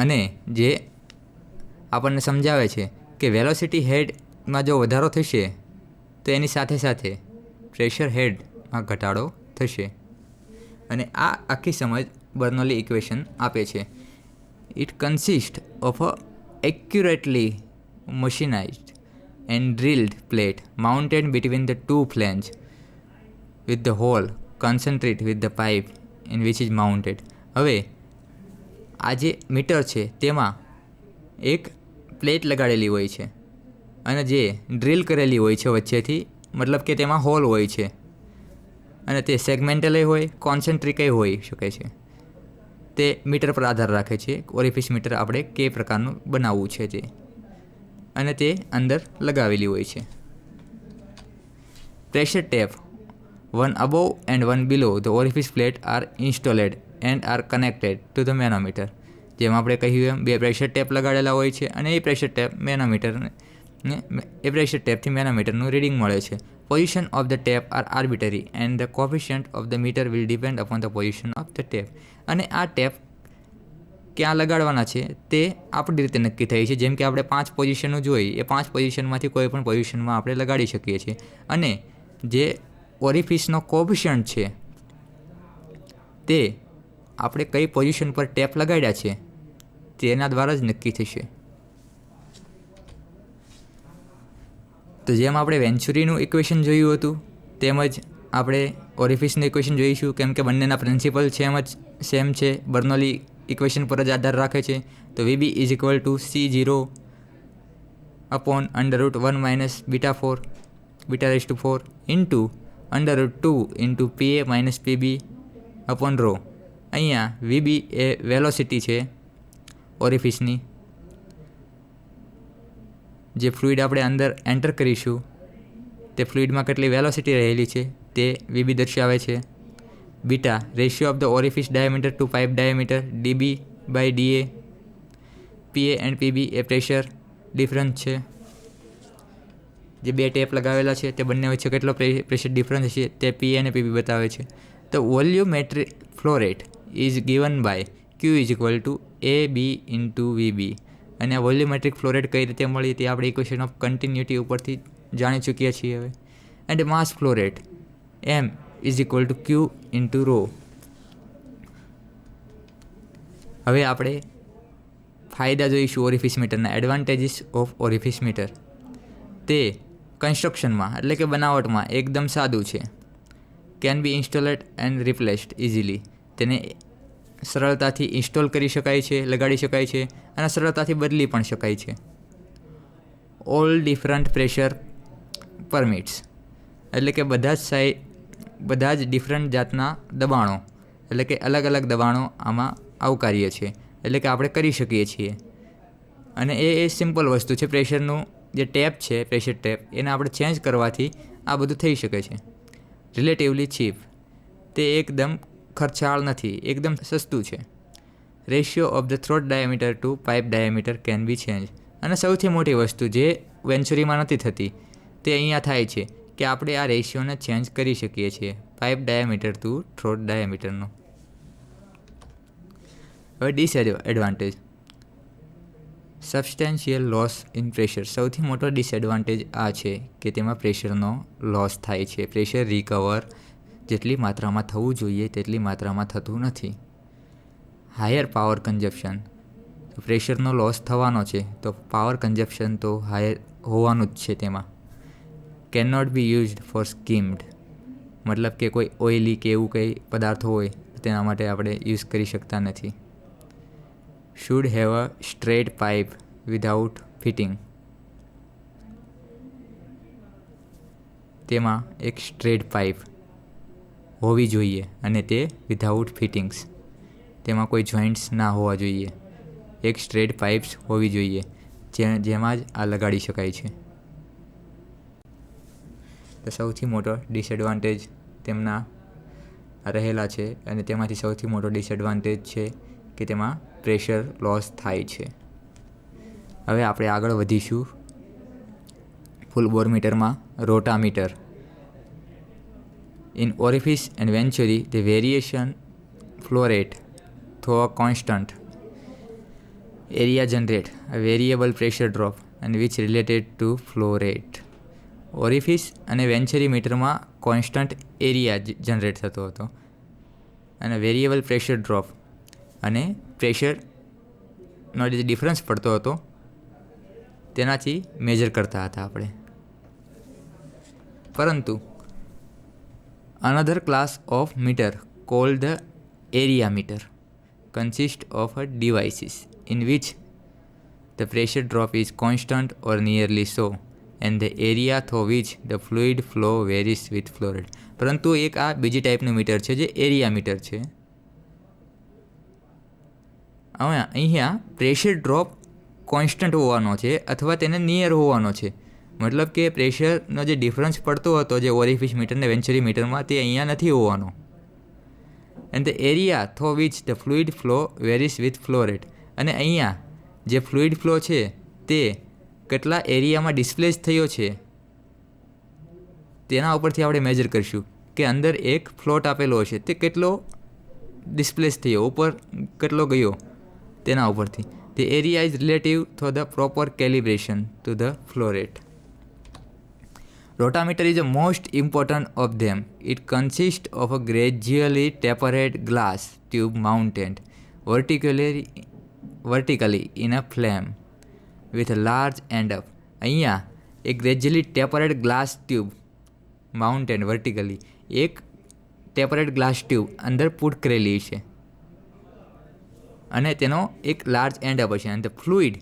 અને જે આપણને સમજાવે છે કે વેલોસિટી હેડમાં જો વધારો થશે તો એની સાથે સાથે પ્રેશર હેડમાં ઘટાડો થશે. અને આ આખી સમજ બર્નોલી ઇક્વેશન આપે છે. It consist of a accurately machinized and drilled plate mounted between the two flanges with the hole concentrate with the pipe in which is mounted. હવે આ જે મીટર છે તેમાં એક પ્લેટ લગાડેલી હોય છે અને જે ડ્રિલ કરેલી હોય છે વચ્ચેથી, મતલબ કે તેમાં હોલ હોય છે અને તે સેગમેન્ટલ હોય, કોન્સન્ટ્રિક હોઈ શકે છે. તે મીટર પર આધાર રાખે છે, ઓરિફિસ મીટર આપણે કે પ્રકારનું બનાવવું છે તે, અને તે અંદર લગાવેલી હોય છે. Pressure tap one above and one below the orifice plate are installed and are connected to the manometer. જેમ આપણે કહ્યું એમ 2 પ્રેશર ટેપ લગાડેલા હોય છે અને એ પ્રેશર ટેપથી મેનોમીટરનું રીડિંગ મળે છે. Position of the tape are arbitrary and the coefficient of the meter will depend upon the position of the tape. અને આ ટેપ ક્યાં લગાડવાના છે તે આપણી રીતે નક્કી થઈ છે. જેમ કે આપણે 5 પોઝિશનો જોઈ, એ 5 પોઝિશનમાંથી કોઈ પણ પોઝિશનમાં આપણે લગાડી શકીએ છીએ. અને જે ઓરિફિસનો કોફિશિયન્ટ છે તે આપણે કઈ પોઝિશન પર ટેપ લગાડ્યા છે તેના દ્વારા જ નક્કી થશે. તો જેમ આપણે વેન્ચુરીનું ઇક્વેશન જોયું હતું તેમજ આપણે ઓરિફિસનું ઇક્વેશન જોઈશું, કેમ કે બંનેના પ્રિન્સિપલ સેમ છે, બર્નોલી ઇક્વેશન પર જ આધાર રાખે છે. તો VB is equal to C0 upon √1 minus β4 into √2 into PA minus PB upon ρ. અહીંયા VB એ વેલોસિટી છે ઓરિફિસની. જે ફ્લુઇડ આપણે અંદર એન્ટર કરીશું તે ફ્લુઇડમાં કેટલી વેલોસિટી રહેલી છે તે VB દર્શાવે છે. Beta ratio of the orifice diameter to pipe diameter dB/dA. PA and PB એ પ્રેશર ડિફરન્સ છે. જે 2 ટેપ લગાવેલા છે તે બંને વચ્ચે કેટલો પ્રેશર ડિફરન્સ છે તે PA અને PB બતાવે છે. તો volumetric flow rate is given by Q is equal to AB into VB. અને આ વોલ્યુમેટ્રિક ફ્લો રેટ કઈ રીતે મળી તે આપણે ઇક્વેશન ઓફ કન્ટિન્યુટી ઉપરથી જાણી ચૂક્યા છીએ હવે. And mass flow rate M is equal to Q into ρ. હવે આપણે ફાયદા જોઈશું ઓરિફિસ મીટરના, એડવાન્ટેજીસ ઓફ ઓરિફિસ મીટર. તે કન્સ્ટ્રક્શનમાં એટલે કે બનાવટમાં એકદમ સાદું છે. Can be ઇન્સ્ટોલેડ and replaced easily. તેને સરળતાથી ઇન્સ્ટોલ કરી શકાય છે, લગાડી શકાય છે અને સરળતાથી બદલી પણ શકાય છે. ઓલ ડિફરન્ટ પ્રેશર પરમિટ્સ એટલે કે બધા જ ડિફરન્ટ જાતના દબાણો એટલે કે અલગ અલગ દબાણો આમાં આવકાર્ય છે, એટલે કે આપણે કરી શકીએ છીએ. અને એ સિમ્પલ વસ્તુ છે. પ્રેશરનું જે ટેપ છે, પ્રેશર ટેપ, એને આપણે ચેન્જ કરવાથી આ બધું થઈ શકે છે. રિલેટિવલી ચીપ, તે એકદમ ખર્ચાળ નથી, એકદમ સસ્તું છે. Ratio of the throat diameter to pipe diameter can be change. અને સૌથી મોટી વસ્તુ જે વેન્ચુરીમાં નથી થતી તે અહીંયા થાય છે કે આપણે આ રેશિયોને ચેન્જ કરી શકીએ છીએ પાઇપ ડાયામીટર ટુ થ્રોટ ડાયામીટરનો. હવે disadvantage, substantial loss in pressure. સૌથી મોટો ડિસએડવાન્ટેજ આ છે કે તેમાં પ્રેશરનો લોસ થાય છે. પ્રેશર રિકવર જેટલી માત્રામાં થવું જોઈએ તેટલી માત્રામાં થતું નથી. હાયર પાવર કન્ઝપ્શન, પ્રેશરનો લોસ થવાનો છે તો પાવર કન્ઝપ્શન તો હાયર હોવાનું જ છે તેમાં. Can not be used for skimmed, મતલબ કે કોઈ ઓઇલી કે એવું કંઈ પદાર્થ હોય તેના માટે આપણે યુઝ કરી શકતા નથી. Should have a straight pipe without fitting. તેમાં એક સ્ટ્રેટ પાઇપ હોવી જોઈએ અને તે વિધાઉટ ફિટિંગ્સ, તેમાં કોઈ જોઈન્ટ્સ ના હોવા જોઈએ. એક સ્ટ્રેટ પાઇપ્સ હોવી જોઈએ જેમાં જ આ લગાડી શકાય છે. તો સૌથી મોટો ડિસએડવાન્ટેજ તેમના રહેલા છે અને તેમાંથી સૌથી મોટો ડિસએડવાન્ટેજ છે કે તેમાં પ્રેશર લોસ થાય છે. હવે આપણે આગળ વધીશું ફૂલ બોર મીટરમાં rotameter. In orifice and venturi, the variation flow rate through a constant area generate a variable pressure drop and which related to flow rate. Orifice અને વેન્ચરી મીટરમાં કોન્સ્ટન્ટ એરિયા જનરેટ થતો હતો અને વેરિયેબલ પ્રેશર ડ્રોપ અને પ્રેશરનો જે difference પડતો હતો તેનાથી મેજર કરતા હતા આપણે. પરંતુ another class of meter called the area meter consists of a devices in which the pressure drop is constant or nearly so and the area through which the fluid flow varies with flow rate. પરંતુ એક આ બીજી ટાઈપનું metre છે જે area metre છે. હવે અહીંયા પ્રેશર ડ્રોપ કોન્સ્ટન્ટ હોવાનો છે અથવા તેને નિયર હોવાનો છે. મતલબ કે પ્રેશરનો જે ડિફરન્સ પડતો હતો જે ઓરિફિસ મીટર ને વેન્ચરી મીટરમાં તે અહીંયા નથી હોવાનો. And the area through which the fluid flow varies with flow rate. અને અહીંયા જે ફ્લુઇડ ફ્લો છે તે કેટલા એરિયામાં ડિસ્પ્લેસ થયો છે તેના ઉપરથી આપણે મેજર કરીશું કે અંદર એક ફ્લોટ આપેલો હશે તે કેટલો ડિસ્પ્લેસ થયો, ઉપર કેટલો ગયો તેના ઉપરથી. The area is relative to the proper calibration to the flow rate. Rotameter is the most important of them. It consists of a gradually tapered glass tube mounted vertically in a flame with a large end up. અહીંયા એક gradually tapered glass tube mounted vertically એક tapered glass tube અંદર put કરેલી છે અને તેનો એક large and up હશે અને fluid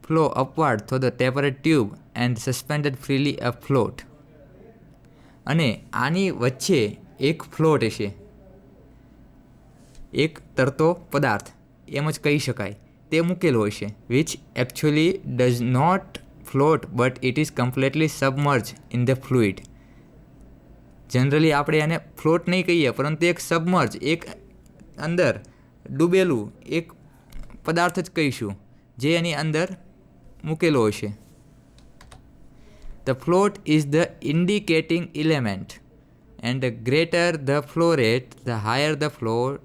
flow upward through the tapered tube and suspended freely a float. અને આની વચ્ચે એક ફ્લોટ હશે, એક તરતો પદાર્થ એમ જ કહી શકાય તે મૂકેલો હશે which actually does not float but it is completely submerge in the fluid. Generally આપણે એને ફ્લોટ નહીં કહીએ પરંતુ એક સબમર્જ એક અંદર ડૂબેલું એક પદાર્થ જ કહીશું જે એની અંદર મૂકેલો હશે. The float is the indicating element and the greater the flow rate the higher the float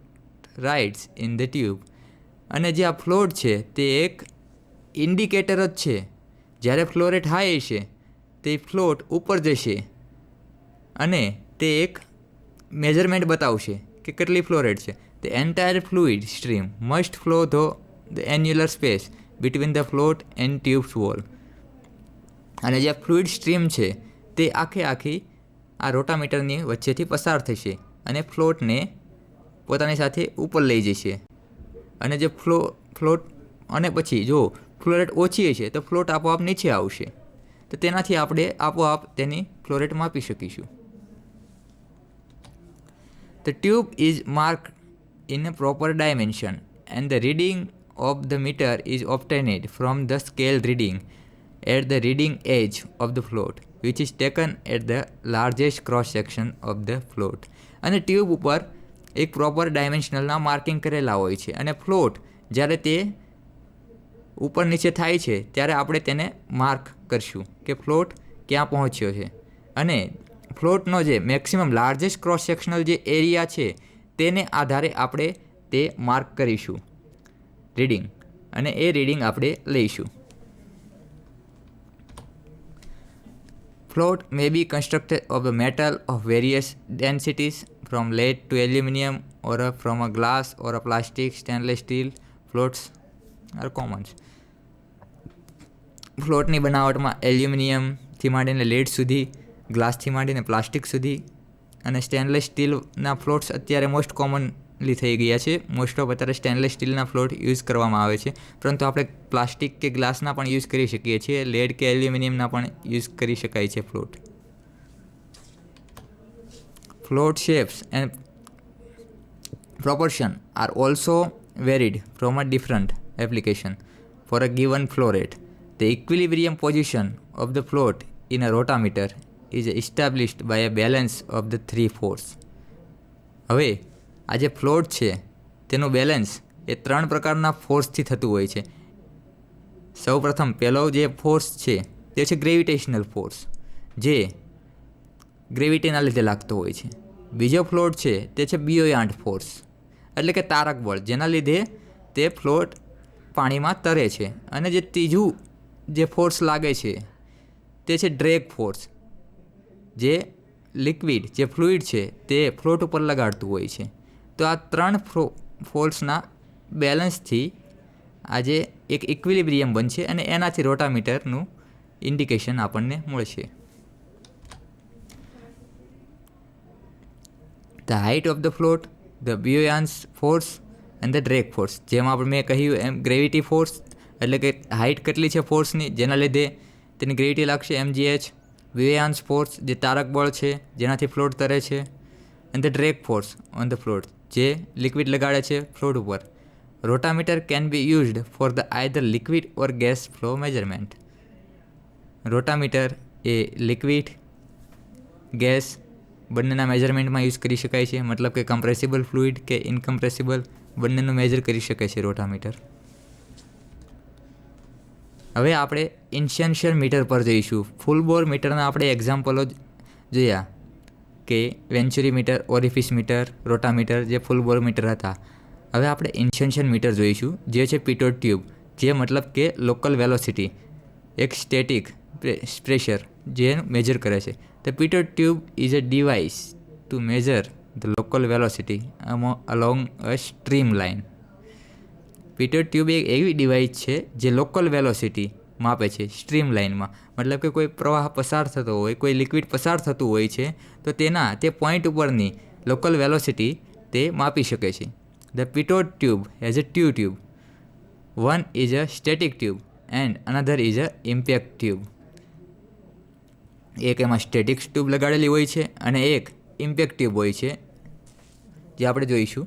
rides in the tube. અને જે આ ફ્લોટ છે તે એક ઇન્ડિકેટર જ છે. જ્યારે ફ્લો રેટ હાઈ હશે તે ફ્લોટ ઉપર જશે અને તે એક મેજરમેન્ટ બતાવશે કે કેટલી ફ્લો રેટ છે. The entire fluid stream must flow through the annular space between the float and tube's wall. અને જે ફ્લુઇડ સ્ટ્રીમ છે તે આખી આ રોટામીટરની વચ્ચેથી પસાર થશે અને ફ્લોટને પોતાની સાથે ઉપર લઈ જશે. અને જે ફ્લોટ અને પછી જો ફ્લો રેટ ઓછી હશે તો ફ્લોટ આપોઆપ નીચે આવશે. તો તેનાથી આપણે આપોઆપ તેની ફ્લો રેટ માપી શકીશું. The tube is marked in a proper dimension and the reading of the meter is obtained from the scale reading at the reading edge of the float which is taken at the largest cross section of the float. અને tube ઉપર એક proper ડાયમેન્શનલના marking કરેલા હોય છે અને float જ્યારે તે ઉપર નીચે થાય છે ત્યારે આપણે તેને માર્ક કરશું કે ફ્લોટ ક્યાં પહોંચ્યો છે. અને ફ્લોટનો જે મેક્સિમમ લાર્જેસ્ટ ક્રોસ સેક્શનલ જે એરિયા છે તેને આધારે આપણે તે માર્ક કરીશું રીડિંગ અને એ રીડિંગ આપણે લઈશું. Float may be constructed of a metal of various densities from lead to aluminum or from a glass or a plastic, stainless steel. Floats are common. ફ્લોટની બનાવટમાં એલ્યુમિનિયમથી માંડીને લેડ સુધી, ગ્લાસથી માંડીને પ્લાસ્ટિક સુધી અને સ્ટેનલેસ સ્ટીલના ફ્લોટ્સ અત્યારે મોસ્ટ કોમનલી થઈ ગયા છે. મોસ્ટ ઓફ અત્યારે સ્ટેનલેસ સ્ટીલના ફ્લોટ યુઝ કરવામાં આવે છે, પરંતુ આપણે પ્લાસ્ટિક કે ગ્લાસના પણ યુઝ કરી શકીએ છીએ. લેડ કે એલ્યુમિનિયમના પણ યુઝ કરી શકાય છે float. Float shapes and proportion are also varied from a different application for a given flow rate. The equilibrium position of the float in a rotameter is established by a balance of the three force. હવે આ જે float છે તેનું balance એ 3 પ્રકારના ફોર્સથી થતું હોય છે. સૌપ્રથમ પહેલો જે ફોર્સ છે તે છે ગ્રેવિટેશનલ ફોર્સ, જે ગ્રેવિટીના લીધે લાગતો હોય છે. બીજો ફ્લોટ છે તે છે બિયોયાન્ટ ફોર્સ, એટલે કે તારક બળ, જેના લીધે તે ફ્લોટ પાણીમાં તરે છે. અને જે ત્રીજું જે ફોર્સ લાગે છે તે છે ડ્રેગ ફોર્સ, જે લિક્વિડ જે ફ્લુઇડ છે તે ફ્લોટ ઉપર લગાડતું હોય છે. તો આ 3 ફોર્સના બેલેન્સથી આજે એક ઇક્વિલિબ્રિયમ બનશે અને એનાથી રોટામીટરનું ઇન્ડિકેશન આપણને મળશે. The height of the float, the buoyancy force and the drag force. જેમ આપણે મેં કહ્યું એમ ગ્રેવિટી ફોર્સ એટલે કે હાઇટ કેટલી છે ફોર્સની, જેના લીધે તેની ગ્રેવિટી લાગશે mgh. બિયોયાન્સ ફોર્સ જે તારક બળ છે જેનાથી ફ્લોટ તરે છે. And the drag force on the float, જે લિક્વિડ લગાડે છે ફ્લોટ ઉપર. Rotameter can be used for the either liquid or gas flow measurement. Rotameter એ લિક્વિડ, ગેસ બંનેના મેજરમેન્ટમાં યુઝ કરી શકાય છે. મતલબ કે કમ્પ્રેસિબલ ફ્લુઇડ કે ઇનકમ્પ્રેસિબલ બંનેનું મેજર કરી શકે છે રોટામીટર. હવે આપણે ઇન્સેન્શિયલ મીટર પર જઈશું. ફૂલ બોર મીટરના આપણે એક્ઝામ્પલો જોયા કે વેન્ચુરી મીટર, ઓરિફિસ મીટર, રોટામીટર જે ફૂલ બોર મીટર હતા. હવે આપણે ઇન્સેન્શિયલ મીટર જોઈશું, જે છે પિટોટ ટ્યુબ, જે મતલબ કે લોકલ વેલોસિટી, એક સ્ટેટિક પ્રેશર જે મેજર કરે છે. The pitot tube is a device to measure the local velocity along a streamline. Pitot tube એક એવી ડિવાઇસ છે જે લોકલ વેલોસિટી માપે છે સ્ટ્રીમલાઇનમાં. મતલબ કે કોઈ પ્રવાહ પસાર થતો હોય, કોઈ લિક્વિડ પસાર થતું હોય છે, તો તે પોઈન્ટ ઉપરની લોકલ વેલોસિટી તે માપી શકે છે. The pitot tube has a two tube. One is a static tube and another is a impact tube. એક એમાં સ્ટેટિક ટ્યુબ લગાડેલી હોય છે અને એક ઇમ્પેક્ટ ટ્યુબ હોય છે, જે આપણે જોઈશું.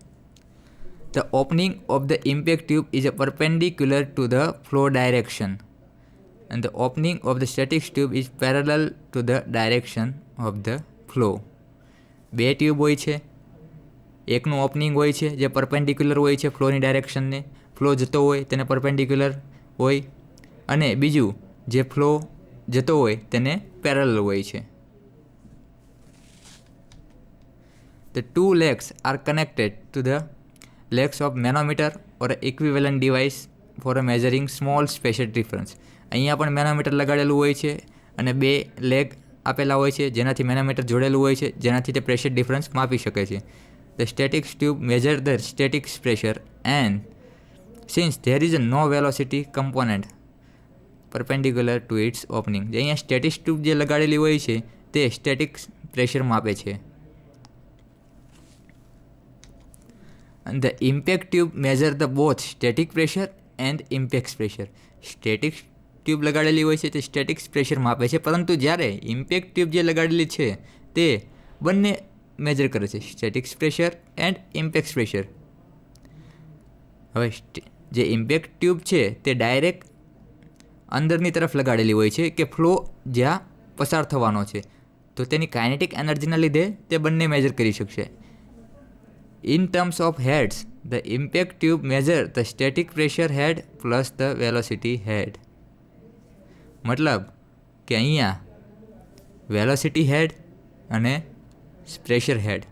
The opening of the impact tube is a perpendicular to the flow direction and the opening of the static tube is parallel to the direction of the flow. 2 tube હોય છે, એકનું opening હોય છે જે પરપેન્ડિક્યુલર હોય છે ફ્લોની ડાયરેક્શનને, flow જતો હોય તેને પરપેન્ડિક્યુલર હોય, અને બીજું જે ફ્લો જતો હોય તેને પેરેલલ હોય છે. The two legs are connected to the legs of manometer or equivalent device for a measuring small spatial difference. અહીંયા પણ મેનોમીટર લગાડેલું હોય છે અને 2 લેગ આપેલા હોય છે જેનાથી મેનોમીટર જોડેલું હોય છે, જેનાથી તે પ્રેશર ડિફરન્સ માપી શકે છે. The static tube measure the static pressure and since there is no velocity component perpendicular to its opening. જે અહીંયા સ્ટેટિક ટ્યુબ જે લગાડેલી હોય છે તે સ્ટેટિક પ્રેશર માપે છે. And the impact tube measure the both static pressure and impact pressure. Static tube લગાડેલી હોય છે તે સ્ટેટિક પ્રેશર માપે છે, પરંતુ જ્યારે ઇમ્પેક્ટ ટ્યુબ જે લગાડેલી છે તે બંને મેજર કરે છે, static pressure and impact pressure. હવે જે ઇમ્પેક્ટ ટ્યુબ છે તે ડાયરેક્ટ અંદરની તરફ લગાડેલી હોય છે કે ફ્લો જ્યાં પસાર થવાનો છે, તો તેની કાઇનેટિક એનર્જીના લીધે તે બંને મેજર કરી શકશે. In terms of heads, the impact tube measure the static pressure head plus the velocity head. મતલબ કે અહીંયા વેલોસિટી હેડ અને પ્રેશર હેડ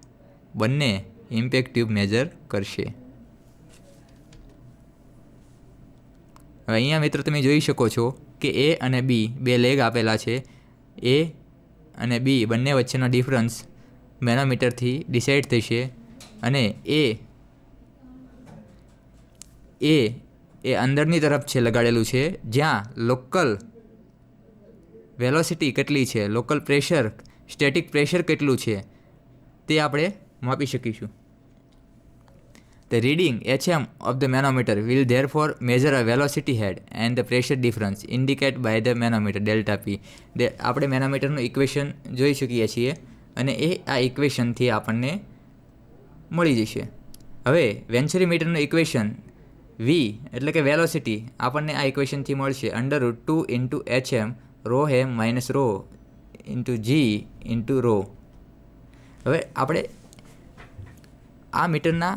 બંને ઇમ્પેક્ટ ટ્યુબ મેજર કરશે. હવે અહીંયા મિત્રો તમે જોઈ શકો છો કે A અને B 2 લેગ આપેલા છે. A અને B બંને વચ્ચેનો ડિફરન્સ મેનોમીટરથી ડિસાઇડ થશે અને એ અંદરની તરફ છે લગાડેલું છે, જ્યાં લોકલ વેલોસિટી કેટલી છે, લોકલ પ્રેશર, સ્ટેટિક પ્રેશર કેટલું છે તે આપણે માપી શકીશું. The reading HM of the manometer will therefore measure a velocity head and the pressure difference indicated by the manometer delta P. આપણે મેનોમીટરનું ઇક્વેશન જોઈ શકીએ છીએ અને આ ઇક્વેશનથી આપણને મળી જશે. હવે વેન્ચુરી મીટરનું ઇક્વેશન વી એટલે કે વેલોસિટી આપણને આ ઇક્વેશનથી મળશે √2 ઇન્ટુ HM રો હેમ માઇનસ રો ઇન્ટુ જી ઇન્ટુ રો. હવે આપણે આ મીટરના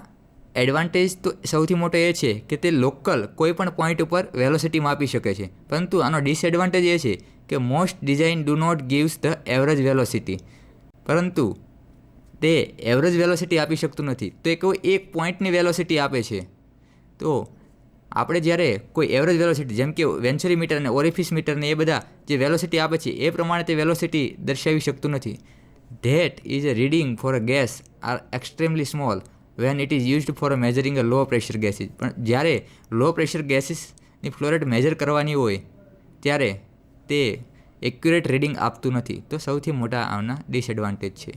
એડવાન્ટેજ તો સૌથી મોટો એ છે કે તે લોકલ કોઈ પણ પોઈન્ટ ઉપર વેલોસિટી માપી શકે છે, પરંતુ આનો ડિસએડવાન્ટેજ એ છે કે most design do not gives the average velocity, પરંતુ તે એવરેજ વેલોસિટી આપી શકતું નથી. તો એ કોઈ એક પોઈન્ટની વેલોસિટી આપે છે. તો આપણે જ્યારે કોઈ એવરેજ વેલોસિટી જેમ કે વેન્ચુરી મીટર અને ઓરિફિસ મીટરને એ બધા જે વેલોસિટી આપે છે એ પ્રમાણે તે વેલોસિટી દર્શાવી શકતું નથી. That is a reading for a gas are extremely small when it is used for measuring a low pressure gases. પણ જ્યારે લો પ્રેશર ગેસીસની ફ્લો રેટ મેજર કરવાની હોય ત્યારે તે એક્યુરેટ રીડિંગ આપતું નથી. તો સૌથી મોટા આના ડિસએડવાન્ટેજ છે.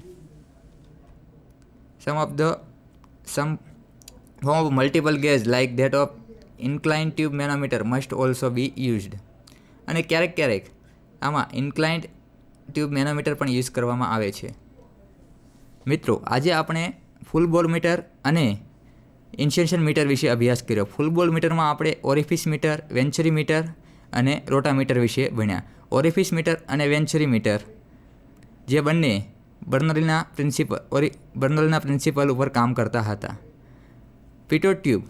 some form of multiple gauge like that of inclined tube manometer must also be used. અને ક્યારેક આમાં ઇન્ક્લાઇન્ડ ટ્યુબ મેનોમીટર પણ યુઝ કરવામાં આવે છે. મિત્રો, આજે આપણે ફૂલ બોલ મીટર અને ઇન્સેન્શન મીટર વિશે અભ્યાસ કર્યો. ફૂલ બોલ મીટરમાં આપણે ઓરિફિસ મીટર, વેન્ચુરી મીટર અને રોટામીટર વિશે ભણ્યા. ઓરિફિસ મીટર અને વેન્ચુરી મીટર જે બંને બર્નોલીના પ્રિન્સિપલ ઉપર કામ કરતા હતા. પિટોટ ટ્યુબ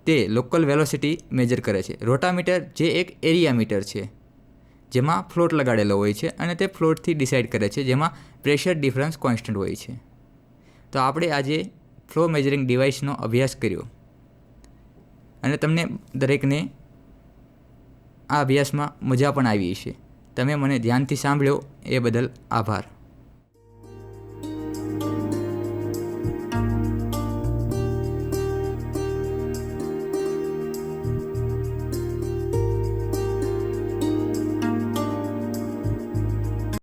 તે લોકલ વેલોસિટી મેજર કરે છે. રોટામીટર જે એક એરિયા મીટર છે જેમાં ફ્લોટ લગાડેલો હોય છે અને તે ફ્લોટથી ડિસાઇડ કરે છે, જેમાં પ્રેશર ડિફરન્સ કોન્સ્ટન્ટ હોય છે. તો આપણે આજે ફ્લો મેજરિંગ ડિવાઇસનો અભ્યાસ કર્યો અને તમને દરેકને આ અભ્યાસમાં મજા પણ આવી છે. તમે મને ધ્યાનથી સાંભળ્યો એ બદલ આભાર.